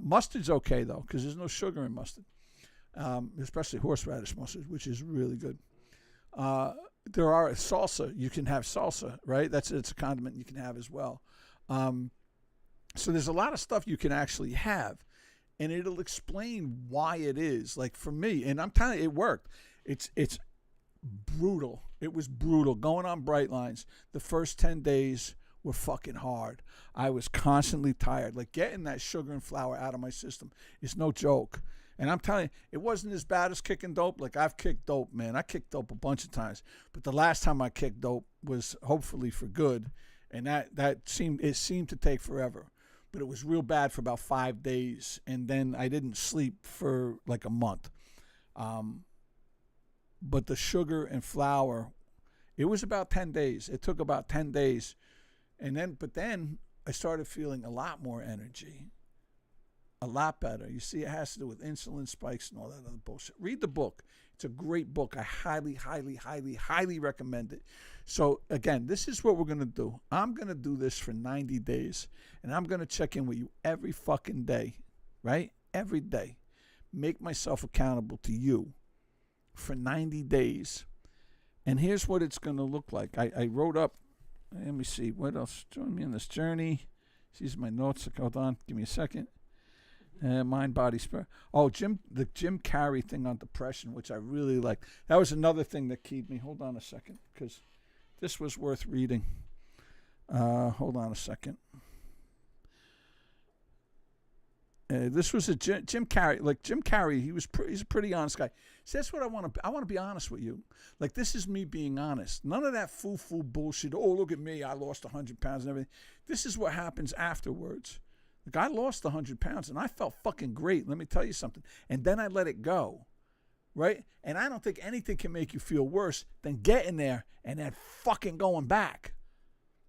Mustard's okay, though, because there's no sugar in mustard, especially horseradish mustard, which is really good. There are salsa. You can have salsa, right? It's a condiment you can have as well. So there's a lot of stuff you can actually have, and it'll explain why it is. Like for me, and I'm telling you, it worked. It's brutal. It was brutal. Going on bright lines, the first 10 days were fucking hard. I was constantly tired. Like getting that sugar and flour out of my system is no joke. And I'm telling you, it wasn't as bad as kicking dope. Like I've kicked dope, man. I kicked dope a bunch of times. But the last time I kicked dope was hopefully for good. And that seemed to take forever. But it was real bad for about 5 days. And then I didn't sleep for like a month. But the sugar and flour, it was about 10 days. It took about 10 days. But then I started feeling a lot more energy. A lot better. You see, it has to do with insulin spikes and all that other bullshit. Read the book. It's a great book. I highly, highly, highly, highly recommend it. So, again, this is what we're going to do. I'm going to do this for 90 days, and I'm going to check in with you every fucking day, right? Every day. Make myself accountable to you for 90 days. And here's what it's going to look like. I wrote up, let me see, what else? Join me on this journey. These are my notes. Hold on. Give me a second. Mind, body, spirit. Oh, the Jim Carrey thing on depression, which I really like. That was another thing that keyed me. Hold on a second, because this was worth reading. Hold on a second. This was a Jim Carrey. Like Jim Carrey, he's a pretty honest guy. So that's what I want to. I want to be honest with you. Like this is me being honest. None of that foo-foo bullshit. Oh, look at me. I lost 100 pounds and everything. This is what happens afterwards. Like I lost 100 pounds and I felt fucking great. Let me tell you something. And then I let it go, right? And I don't think anything can make you feel worse than getting there and then fucking going back.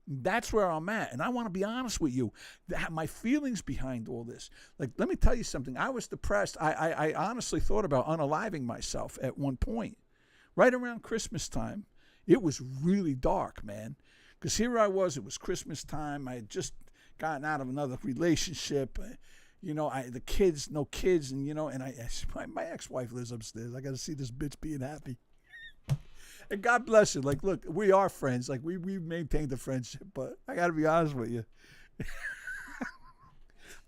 That's where I'm at. And I want to be honest with you. My feelings behind all this. Like, let me tell you something. I was depressed. I honestly thought about unaliving myself at one point. Right around Christmas time. It was really dark, man. Because here I was. It was Christmas time. I had just gotten out of another relationship, the kids, no kids, and my ex-wife lives upstairs. I got to see this bitch being happy, and God bless her. Like, look, we are friends. Like we've maintained a friendship, but I got to be honest with you,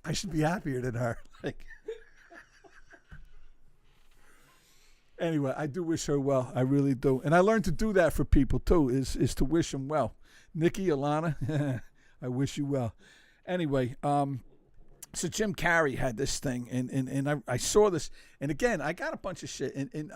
I should be happier than her. Like, anyway, I do wish her well. I really do, and I learned to do that for people too. Is to wish them well. Nikki, Alana. I wish you well. Anyway, so Jim Carrey had this thing, and I saw this, and again, I got a bunch of shit, and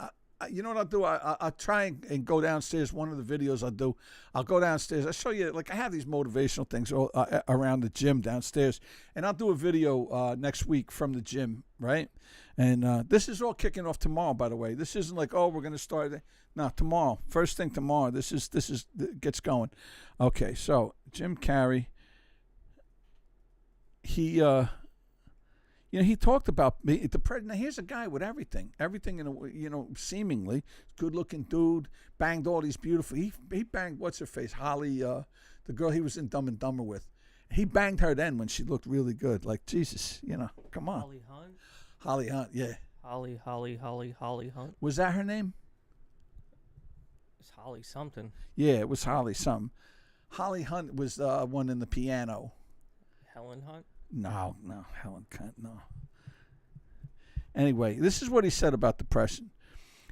you know what I'll do? I'll try and go downstairs. One of the videos I'll do, I'll go downstairs. I'll show you, like I have these motivational things all, around the gym downstairs, and I'll do a video next week from the gym, right? And this is all kicking off tomorrow, by the way. This isn't like, oh, we're going to start. No, tomorrow. First thing tomorrow. This gets going. Okay, so Jim Carrey, he talked about me. Now here's a guy with everything seemingly good-looking dude, banged all these beautiful. He banged what's her face, Holly, the girl he was in Dumb and Dumber with. He banged her then when she looked really good. Like Jesus, come on. Holly Hunt. Holly Hunt, yeah. Holly Hunt. Was that her name? It's Holly something. Yeah, it was Holly something. Holly Hunt was the one in the piano. Helen Hunt? No, Helen Hunt, no. Anyway, this is what he said about depression.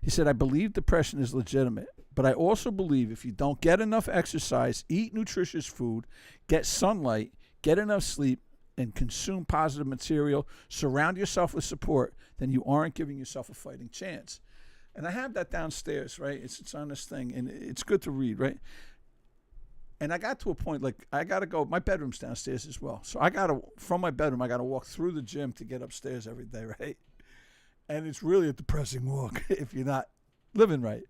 He said, I believe depression is legitimate, but I also believe if you don't get enough exercise, eat nutritious food, get sunlight, get enough sleep, and consume positive material, surround yourself with support, then you aren't giving yourself a fighting chance. And I have that downstairs, right? It's on this thing, and it's good to read, right? And I got to a point, like, I got to go. My bedroom's downstairs as well. So from my bedroom, I got to walk through the gym to get upstairs every day, right? And it's really a depressing walk if you're not living right.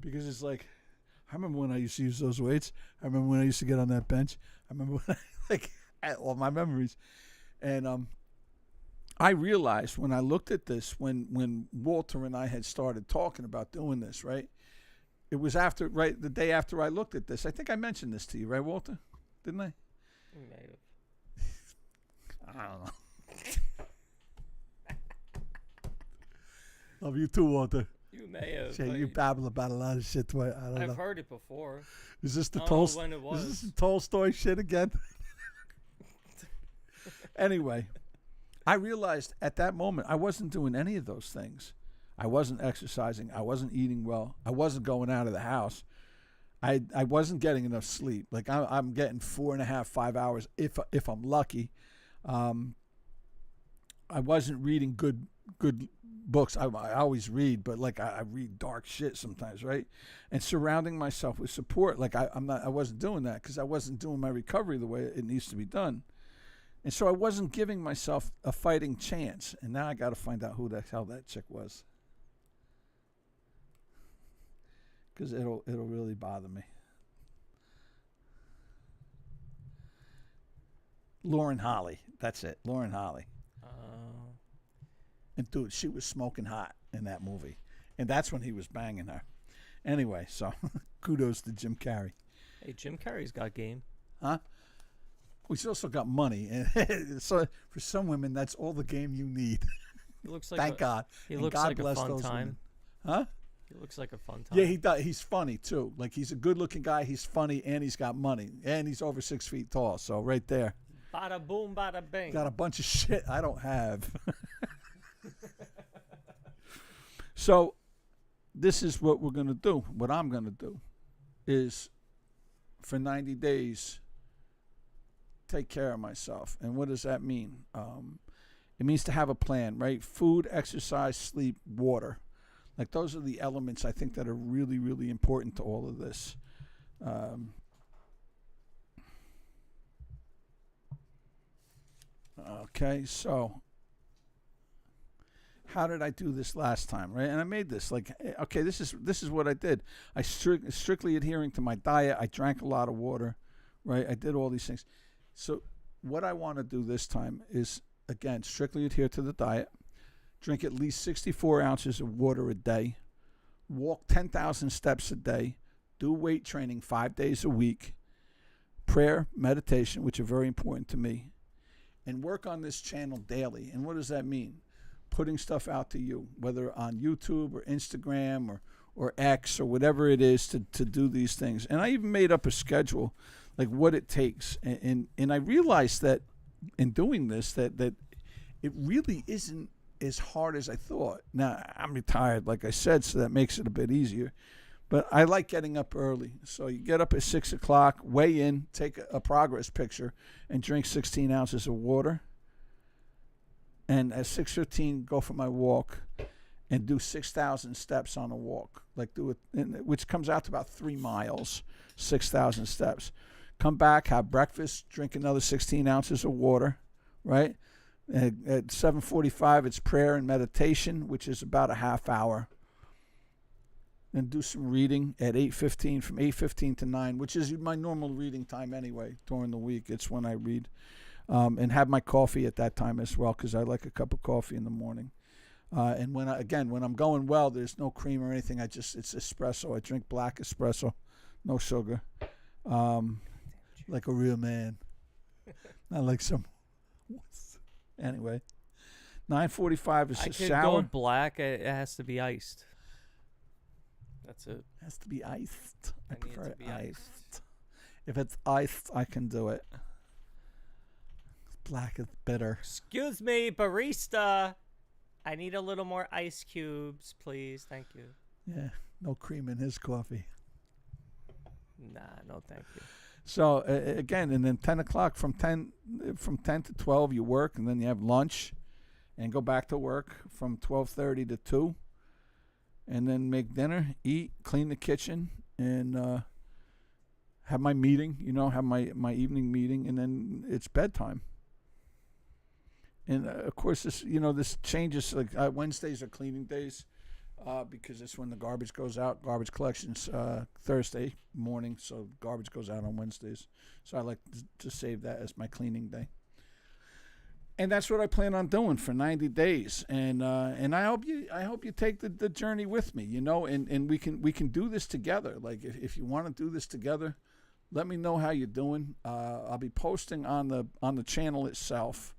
Because it's like, I remember when I used to use those weights. I remember when I used to get on that bench. I remember when all my memories. And I realized when I looked at this, when Walter and I had started talking about doing this, right? It was the day after I looked at this. I think I mentioned this to you, right, Walter? Didn't I? You may have. I don't know. Love you too, Walter. You may have. Say, you babble about a lot of shit. I don't know. I've heard it before. Is this the I don't know when it was. Is this the Tolstoy shit again? Anyway, I realized at that moment I wasn't doing any of those things. I wasn't exercising. I wasn't eating well. I wasn't going out of the house. I wasn't getting enough sleep. Like I'm getting 4.5, 5 hours if I'm lucky. I wasn't reading good books. I always read, but like I read dark shit sometimes, right? And surrounding myself with support, like I wasn't doing that because I wasn't doing my recovery the way it needs to be done. And so I wasn't giving myself a fighting chance. And now I got to find out who the hell that chick was, because it'll really bother me. Lauren Holly. That's it. Lauren Holly. And dude, she was smoking hot in that movie. And that's when he was banging her. Anyway, so kudos to Jim Carrey. Hey, Jim Carrey's got game. Huh? He's also got money. And so for some women, that's all the game you need. He looks like Thank God. He and looks God like a bless fun those time. women. Huh? He looks like a fun time. Yeah, he does. He's funny, too. Like, he's a good-looking guy. He's funny, and he's got money. And he's over 6 feet tall. So right there. Bada boom, bada bing. Got a bunch of shit I don't have. So this is what we're going to do. What I'm going to do is for 90 days take care of myself. And what does that mean? It means to have a plan, right? Food, exercise, sleep, water. Like those are the elements I think that are really, really important to all of this. Okay, so how did I do this last time, right? And I made this like, okay, this is what I did. I strictly adhering to my diet. I drank a lot of water, right? I did all these things. So what I want to do this time is, again, strictly adhere to the diet. Drink at least 64 ounces of water a day. Walk 10,000 steps a day. Do weight training 5 days a week. Prayer, meditation, which are very important to me. And work on this channel daily. And what does that mean? Putting stuff out to you, whether on YouTube or Instagram or X or whatever it is to do these things. And I even made up a schedule, like what it takes. And I realized that in doing this, that it really isn't as hard as I thought. Now, I'm retired, like I said, so that makes it a bit easier. But I like getting up early. So you get up at 6 o'clock, weigh in, take a progress picture, and drink 16 ounces of water. And at 6:15, go for my walk and do 6,000 steps on a walk. Like do it, which comes out to about 3 miles, 6,000 steps. Come back, have breakfast, drink another 16 ounces of water, right? At 7:45, it's prayer and meditation, which is about a half hour. Then do some reading at 8:15, from 8:15 to 9, which is my normal reading time anyway during the week. It's when I read. And have my coffee at that time as well, because I like a cup of coffee in the morning. And when I'm going well, there's no cream or anything. It's espresso. I drink black espresso, no sugar, like a real man, not like some. Anyway, 9:45 is a shower. I could go black. It has to be iced. That's it. It has to be iced. I prefer it to be iced. If it's iced, I can do it. Black is bitter. Excuse me, barista. I need a little more ice cubes, please. Thank you. Yeah, no cream in his coffee. Nah, no thank you. So again, and then 10 o'clock, from 10 to 12 you work, and then you have lunch and go back to work from 12:30 to 2, and then make dinner, eat, clean the kitchen, and have my meeting, have my evening meeting, and then it's bedtime. And of course, this changes. Like Wednesdays are cleaning days, because it's when the garbage goes out. Garbage collection's Thursday morning, so garbage goes out on Wednesdays. So I like to save that as my cleaning day. And that's what I plan on doing for 90 days. And I hope you take the journey with me, and we can do this together. Like if you want to do this together, let me know how you're doing. I'll be posting on the channel itself.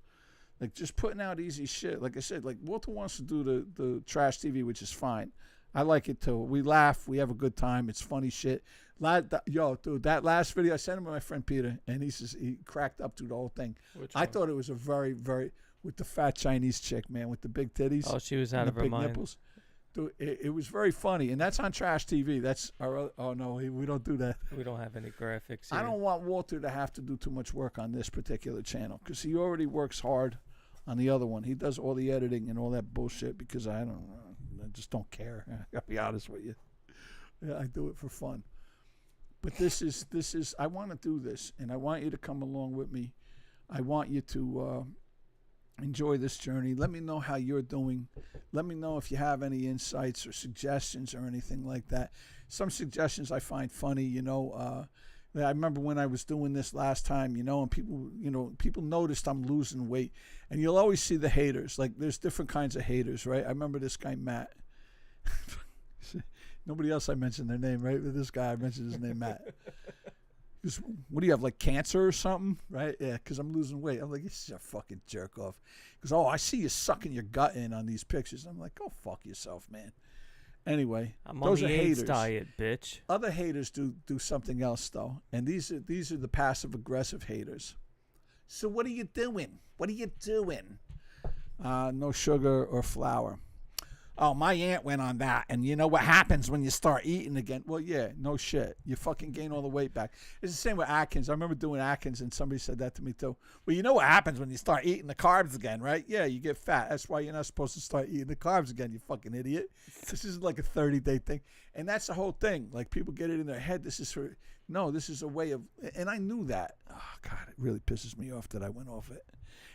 Like just putting out easy shit. Like I said, like Walter wants to do the trash TV, which is fine. I like it too. We laugh, we have a good time. It's funny shit. Yo, dude, that last video I sent him to my friend Peter, and he cracked up through the whole thing. I thought it was a very, very with the fat Chinese chick, man, with the big titties. Oh, she was out of her mind. Nipples. Dude, it was very funny, and that's on Trash TV. That's our. Oh no, we don't do that. We don't have any graphics here. I don't want Walter to have to do too much work on this particular channel because he already works hard on the other one. He does all the editing and all that bullshit because I just don't care. I gotta be honest with you. Yeah, I do it for fun. But this is I want to do this, and I want you to come along with me. I want you to enjoy this journey. Let me know how you're doing. Let me know if you have any insights or suggestions or anything like that. Some suggestions I find funny, I remember when I was doing this last time, and people noticed I'm losing weight. And you'll always see the haters. Like there's different kinds of haters, right? I remember this guy, Matt. Nobody else I mentioned their name, right? But this guy, I mentioned his name, Matt. He goes, what do you have, like cancer or something? Right? Yeah, because I'm losing weight. I'm like, this is a fucking jerk off. He goes, oh, I see you sucking your gut in on these pictures. I'm like, go fuck yourself, man. Anyway, I'm those on the are AIDS haters. diet, bitch. Other haters do something else, though. And these are the passive-aggressive haters. So what are you doing? What are you doing? No sugar or flour. Oh, my aunt went on that, and you know what happens when you start eating again? Well, yeah, no shit. You fucking gain all the weight back. It's the same with Atkins. I remember doing Atkins, and somebody said that to me, too. Well, you know what happens when you start eating the carbs again, right? Yeah, you get fat. That's why you're not supposed to start eating the carbs again, you fucking idiot. This is like a 30-day thing. And that's the whole thing. Like, people get it in their head. This is a way of, and I knew that. Oh, God, it really pisses me off that I went off it.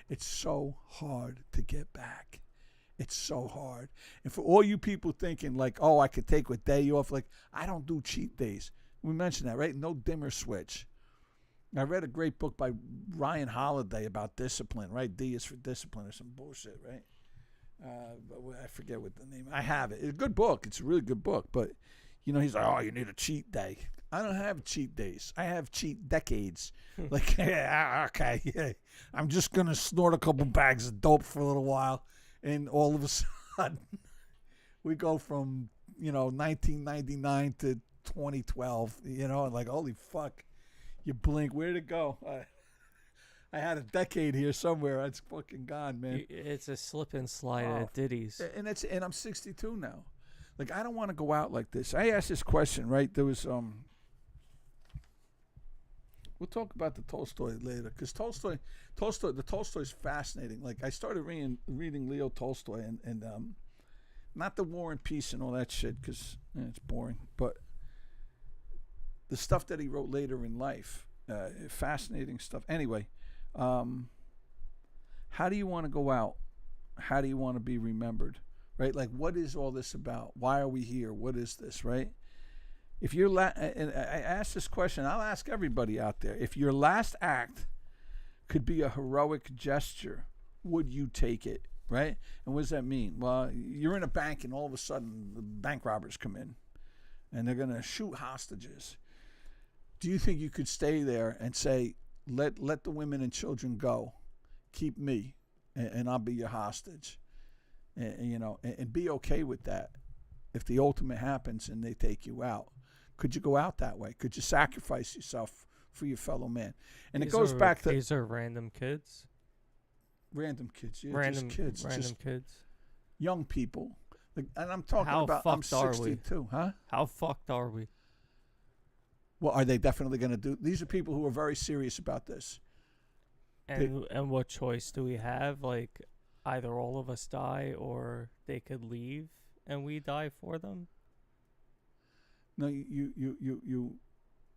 It's so hard to get back. It's so hard. And for all you people thinking like, oh, I could take a day off. Like, I don't do cheat days. We mentioned that, right? No dimmer switch. I read a great book by Ryan Holiday about discipline, right? D is for discipline or some bullshit, right? But I forget what the name. I have it. It's a good book. It's a really good book. But, he's like, oh, you need a cheat day. I don't have cheat days. I have cheat decades. Like, yeah, okay. Yeah. I'm just going to snort a couple bags of dope for a little while. And all of a sudden, we go from, 1999 to 2012, and like, holy fuck, you blink, where'd it go? I had a decade here somewhere. It's fucking gone, man. It's a slip and slide at Diddy's. And I'm 62 now. Like, I don't want to go out like this. I asked this question, right? There was, we'll talk about the Tolstoy later, because the Tolstoy's fascinating. Like, I started reading Leo Tolstoy, and not the War and Peace and all that shit, because it's boring, but the stuff that he wrote later in life, fascinating stuff. Anyway, how do you want to go out? How do you want to be remembered, right? Like, what is all this about? Why are we here? What is this, right? If you're and I ask this question, I'll ask everybody out there. If your last act could be a heroic gesture, would you take it, right? And what does that mean? Well, you're in a bank, and all of a sudden, the bank robbers come in, and they're going to shoot hostages. Do you think you could stay there and say, let the women and children go, keep me, and I'll be your hostage, and be okay with that if the ultimate happens and they take you out? Could you go out that way? Could you sacrifice yourself for your fellow man? And it goes back to... These are random kids? Random kids, yeah, just kids. Random kids. Young people. Like, and I'm talking about... I'm 62, huh? How fucked are we? Well, are they definitely going to do... These are people who are very serious about this. And what choice do we have? Like, either all of us die, or they could leave and we die for them? No, you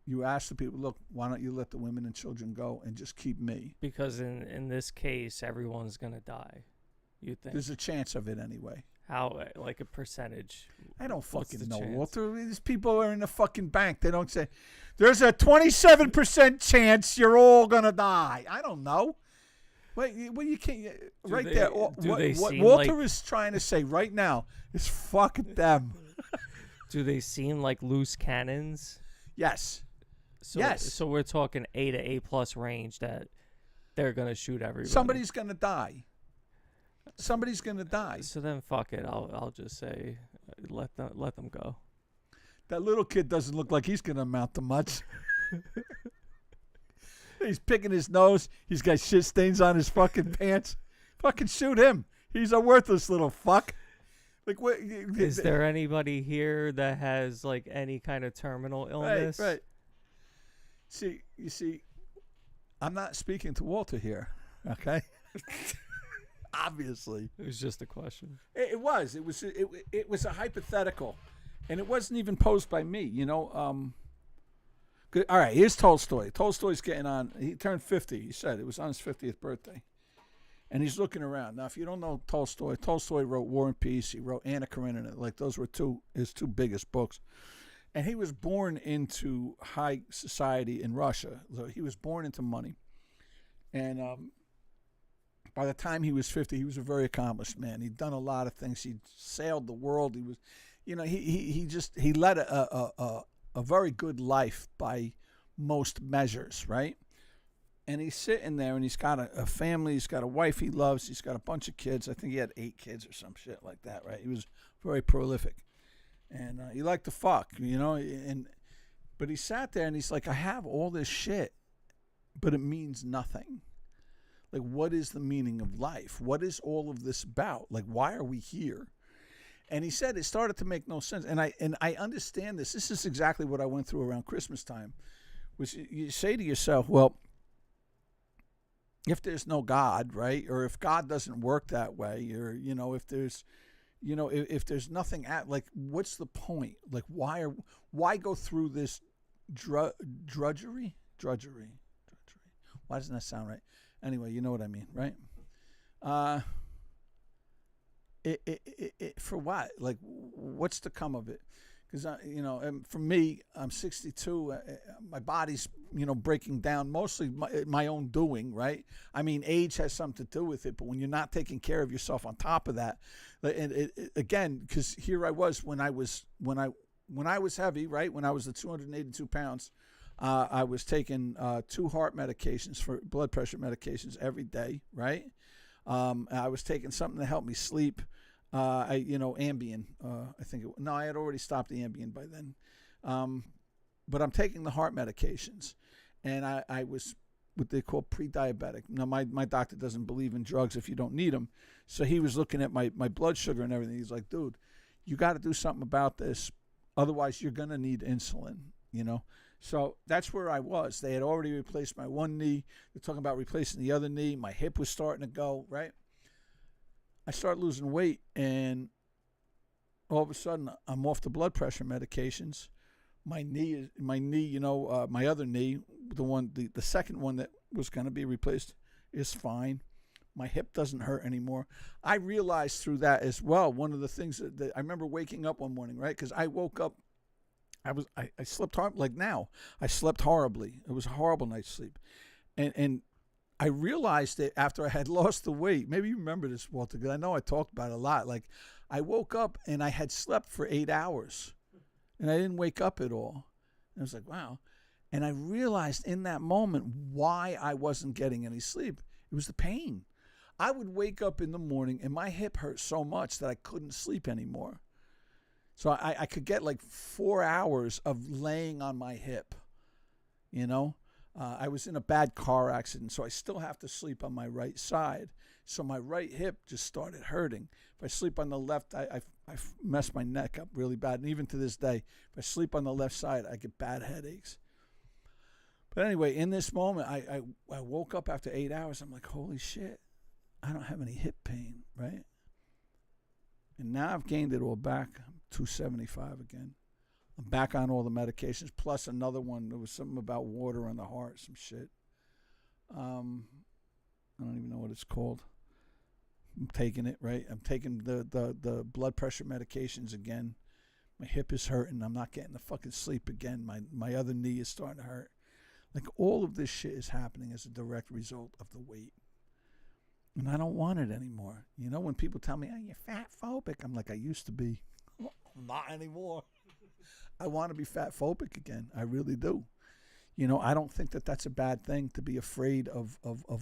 You ask the people, look, why don't you let the women and children go and just keep me? Because in this case, everyone's gonna die. You think? There's a chance of it anyway. How, like a percentage? I don't What's fucking the know, chance? Walter. These people are in the fucking bank. They don't say, there's a 27% chance you're all going to die. I don't know. Wait, well, you can't. Right they- there. do What they seem Walter like- is trying to say right now is fuck them. Do they seem like loose cannons? Yes. So, Yes. So we're talking A to A+ range that they're gonna shoot everybody. Somebody's going to die. Somebody's going to die. So then, fuck it. I'll just say, let them go. That little kid doesn't look like he's going to amount to much. He's picking his nose. He's got shit stains on his fucking pants. Fucking shoot him. He's a worthless little fuck. Like, what? Is there anybody here that has like any kind of terminal illness? Right. You see, I'm not speaking to Walter here. Okay. Obviously, It was just a question. it was a hypothetical, and it wasn't even posed by me. You know. Good. All right. Here's Tolstoy. Tolstoy's getting on. He turned 50. He said it was on his 50th birthday, and he's looking around. Now, if you don't know Tolstoy, Tolstoy wrote War and Peace. He wrote Anna Karenina. Like those were his two biggest books. And he was born into high society in Russia. So he was born into money. And by the time he was 50, he was a very accomplished man. He'd done a lot of things. He sailed the world. He was, he led a very good life by most measures, right? And he's sitting there, and he's got a family. He's got a wife he loves. He's got a bunch of kids. I think he had 8 kids or some shit like that, right? He was very prolific. And he liked to fuck, but he sat there and he's like, I have all this shit, but it means nothing. Like, what is the meaning of life? What is all of this about? Like, why are we here? And he said it started to make no sense. And I understand this. This is exactly what I went through around Christmas time, which you say to yourself, well, if there's no God, right? Or if God doesn't work that way, or, if there's, if there's nothing like, what's the point? Like, why go through this drudgery? Why doesn't that sound right? Anyway, you know what I mean, right? For what? Like, what's to come of it? Because for me, I'm 62. My body's breaking down, mostly my own doing, right? I mean, age has something to do with it, but when you're not taking care of yourself on top of that, and again, because here I was when I was heavy, right? When I was the 282 pounds, I was taking 2 heart medications for blood pressure medications every day, right? I was taking something to help me sleep. Ambien. I think I had already stopped the Ambien by then. But I'm taking the heart medications, and I was what they call pre-diabetic. Now, my doctor doesn't believe in drugs if you don't need them. So he was looking at my blood sugar and everything. He's like, dude, you got to do something about this. Otherwise, you're going to need insulin, So that's where I was. They had already replaced my one knee. They're talking about replacing the other knee. My hip was starting to go, right? I started losing weight, and all of a sudden, I'm off the blood pressure medications. My knee, my other knee, the second one that was going to be replaced, is fine. My hip doesn't hurt anymore. I realized through that as well, one of the things that I remember waking up one morning, right? Because I woke up, I slept hard, like now. I slept horribly. It was a horrible night's sleep. And I realized that after I had lost the weight, maybe you remember this, Walter, because I know I talked about it a lot. Like, I woke up and I had slept for 8 hours, and I didn't wake up at all. And I was like, wow. And I realized in that moment why I wasn't getting any sleep. It was the pain. I would wake up in the morning, and my hip hurt so much that I couldn't sleep anymore. So I could get like 4 hours of laying on my hip, I was in a bad car accident, so I still have to sleep on my right side. So my right hip just started hurting. If I sleep on the left, I mess my neck up really bad. And even to this day, if I sleep on the left side, I get bad headaches. But anyway, in this moment, I woke up after 8 hours. I'm like, holy shit, I don't have any hip pain, right? And now I've gained it all back. I'm 275 again. I'm back on all the medications, plus another one. There was something about water on the heart, some shit. I don't even know what it's called. I'm taking it, right? I'm taking the blood pressure medications again. My hip is hurting. I'm not getting the fucking sleep again. My other knee is starting to hurt. Like, all of this shit is happening as a direct result of the weight. And I don't want it anymore. You know, when people tell me, oh, you're fat phobic, I'm like, I used to be. I'm not anymore. I want to be fat phobic again. I really do. You know, I don't think that that's a bad thing, to be afraid of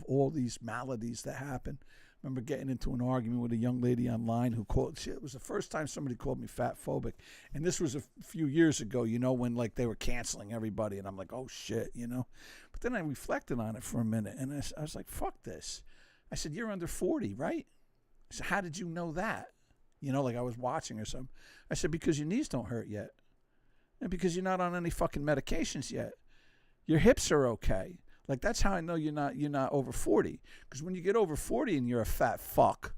all these maladies that happen. I remember getting into an argument with a young lady online who it was the first time somebody called me fat phobic. And this was a few years ago, you know, when like they were canceling everybody. And I'm like, oh shit, you know. But then I reflected on it for a minute, and I was like, fuck this. I said, you're under 40, right? I said, how did you know that? You know, like I was watching or something. I said, because your knees don't hurt yet. And because you're not on any fucking medications yet. Your hips are okay. Like, that's how I know you're not over 40. Because when you get over 40 and you're a fat fuck,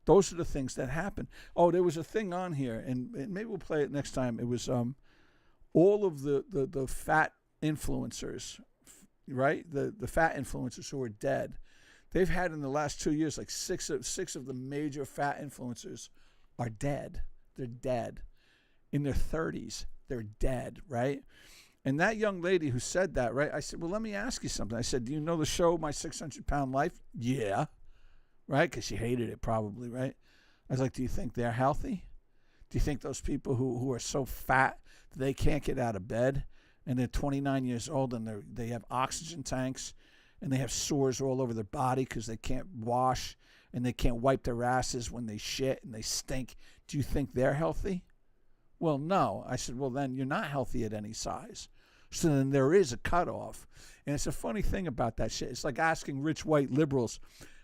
those are the things that happen. Oh, there was a thing on here, and maybe we'll play it next time. It was all of the fat influencers, right? The fat influencers who are dead. They've had in the last 2 years, like six of the major fat influencers are dead. They're dead. In their 30s, they're dead, right? And that young lady who said that, right? I said, well, let me ask you something. I said, do you know the show, My 600-Pound Life? Yeah. Right? Because she hated it probably, right? I was like, do you think they're healthy? Do you think those people who are so fat that they can't get out of bed, and they're 29 years old, and they have oxygen tanks, and they have sores all over their body because they can't wash, and they can't wipe their asses when they shit, and they stink, do you think they're healthy? Well, no. I said, well, then you're not healthy at any size. So then there is a cutoff. And it's a funny thing about that shit. It's like asking rich white liberals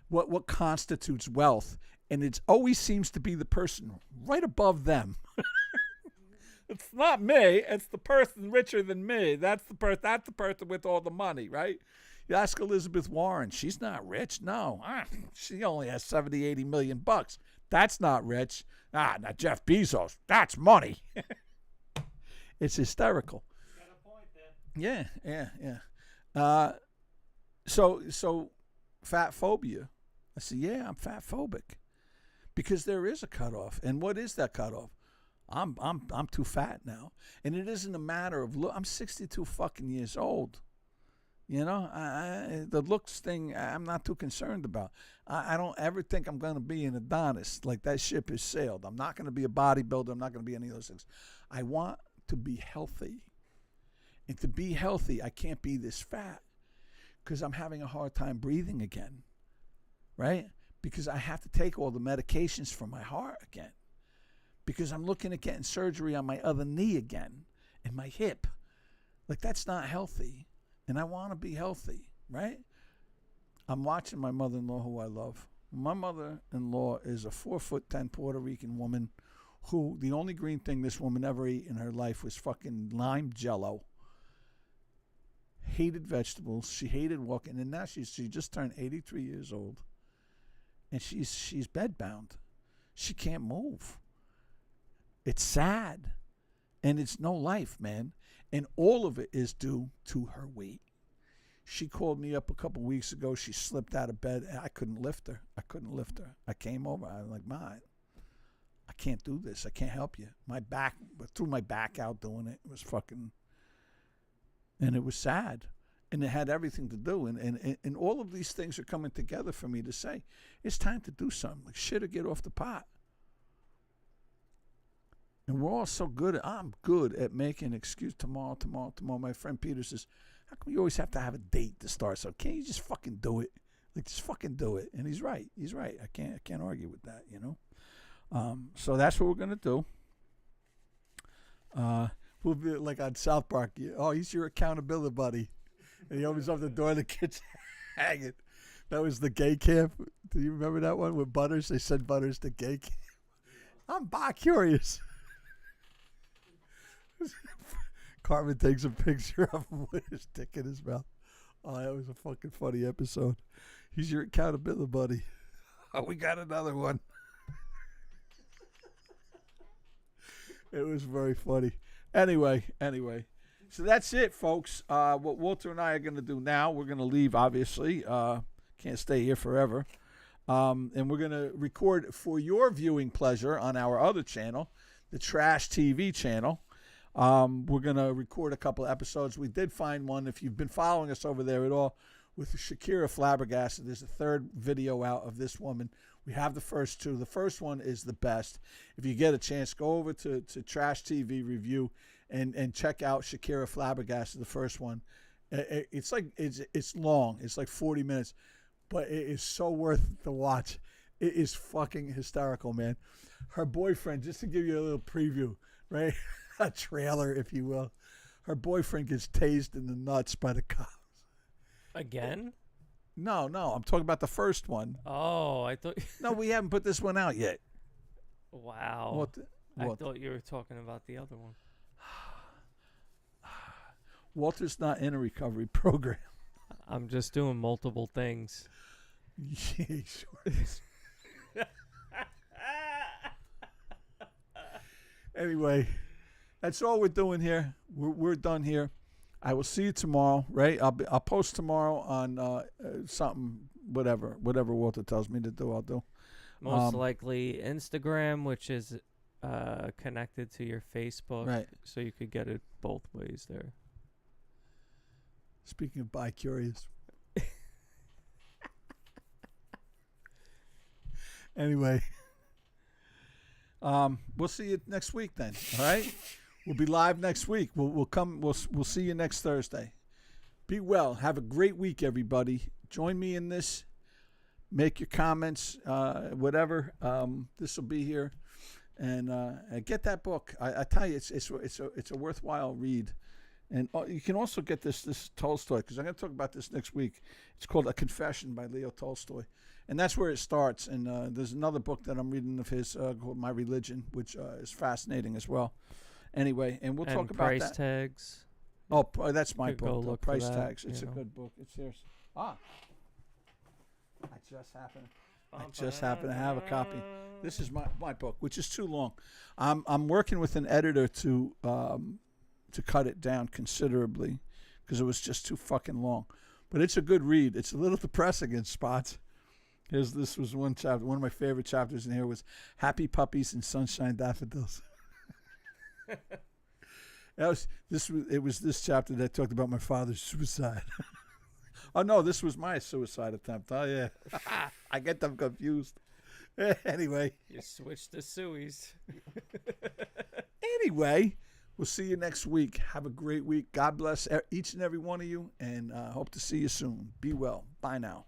what constitutes wealth. And it always seems to be the person right above them. It's not me. It's the person richer than me. That's the person with all the money, right? You ask Elizabeth Warren. She's not rich. No. She only has 70, 80 million bucks. That's not rich. Now Jeff Bezos. That's money. It's hysterical. Got a point there. Yeah. So fat phobia. I said, yeah, I'm fat phobic. Because there is a cutoff. And what is that cutoff? I'm too fat now. And it isn't a matter of look. I'm 62 fucking years old. You know, the looks thing, I'm not too concerned about. I don't ever think I'm going to be an Adonis. Like, that ship has sailed. I'm not going to be a bodybuilder. I'm not going to be any of those things. I want to be healthy. And to be healthy, I can't be this fat because I'm having a hard time breathing again, right? Because I have to take all the medications for my heart again. Because I'm looking at getting surgery on my other knee again and my hip. Like, that's not healthy. And I want to be healthy, right? I'm watching my mother-in-law, who I love. My mother-in-law is a 4'10" Puerto Rican woman who the only green thing this woman ever ate in her life was fucking lime jello. Hated vegetables. She hated walking. And now she just turned 83 years old. And she's bedbound. She can't move. It's sad. And it's no life, man. And all of it is due to her weight. She called me up a couple weeks ago. She slipped out of bed. I couldn't lift her. I came over. I was like, Ma, I can't do this. I can't help you. My back, I threw my back out doing it. It was fucking, and it was sad. And it had everything to do. And all of these things are coming together for me to say, it's time to do something. Like, shit or get off the pot. And we're all so good I'm good at making an excuse tomorrow. My friend Peter says, how come you always have to have a date to start? So can't you just fucking do it? Like, just fucking do it. And he's right. I can't argue with that, you know? So that's what we're going to do. We'll be like on South Park. Oh, he's your accountability buddy. And he opens up the door of the kitchen hanging. That was the gay camp. Do you remember that one with Butters? They sent Butters to gay camp. I'm bi-curious. Carmen takes a picture of him with his dick in his mouth. Oh, that was a fucking funny episode. He's your accountability buddy. Oh, we got another one. It was very funny. Anyway. So that's it, folks. What Walter and I are going to do now, we're going to leave, obviously. Can't stay here forever. And we're going to record for your viewing pleasure on our other channel, the Trash TV channel. We're going to record a couple of episodes. We did find one, if you've been following us over there at all, with Shakira Flabbergasted. There's a third video out of this woman. We have the first two. The first one is the best. If you get a chance, go over to Trash TV Review and check out Shakira Flabbergasted, the first one. It's long. It's like 40 minutes, but it is so worth the watch. It is fucking hysterical, man. Her boyfriend, just to give you a little preview, right? A trailer, if you will. Her boyfriend gets tased in the nuts by the cops. Again? No, I'm talking about the first one. Oh, I thought. No, we haven't put this one out yet. Wow. What? I thought you were talking about the other one. Walter's not in a recovery program. I'm just doing multiple things. Yeah, he sure is. Anyway, that's all we're doing here. We're done here. I will see you tomorrow, right? I'll post tomorrow on something, whatever Walter tells me to do, I'll do. Most likely Instagram, which is connected to your Facebook, right? So you could get it both ways there. Speaking of bi-curious. Anyway, we'll see you next week then. All right, we'll be live next week. We'll come. We'll see you next Thursday. Be well. Have a great week, everybody. Join me in this. Make your comments. Whatever. This will be here, and get that book. I tell you, it's a worthwhile read. And you can also get this Tolstoy, because I'm going to talk about this next week. It's called A Confession by Leo Tolstoy. And that's where it starts. And there's another book that I'm reading of his called My Religion, which is fascinating as well. Anyway, and we'll talk about that. Price tags. Oh, that's my book, look Price that, Tags. It's a good book. It's yours. I just happen to have a copy. This is my book, which is too long. I'm working with an editor to cut it down considerably because it was just too fucking long. But it's a good read. It's a little depressing in spots. This was one chapter. One of my favorite chapters in here was Happy Puppies and Sunshine Daffodils. It was this chapter that talked about my father's suicide. Oh, no, this was my suicide attempt. Oh, yeah. I get them confused. Anyway. You switched to Suey's. Anyway, we'll see you next week. Have a great week. God bless each and every one of you, and hope to see you soon. Be well. Bye now.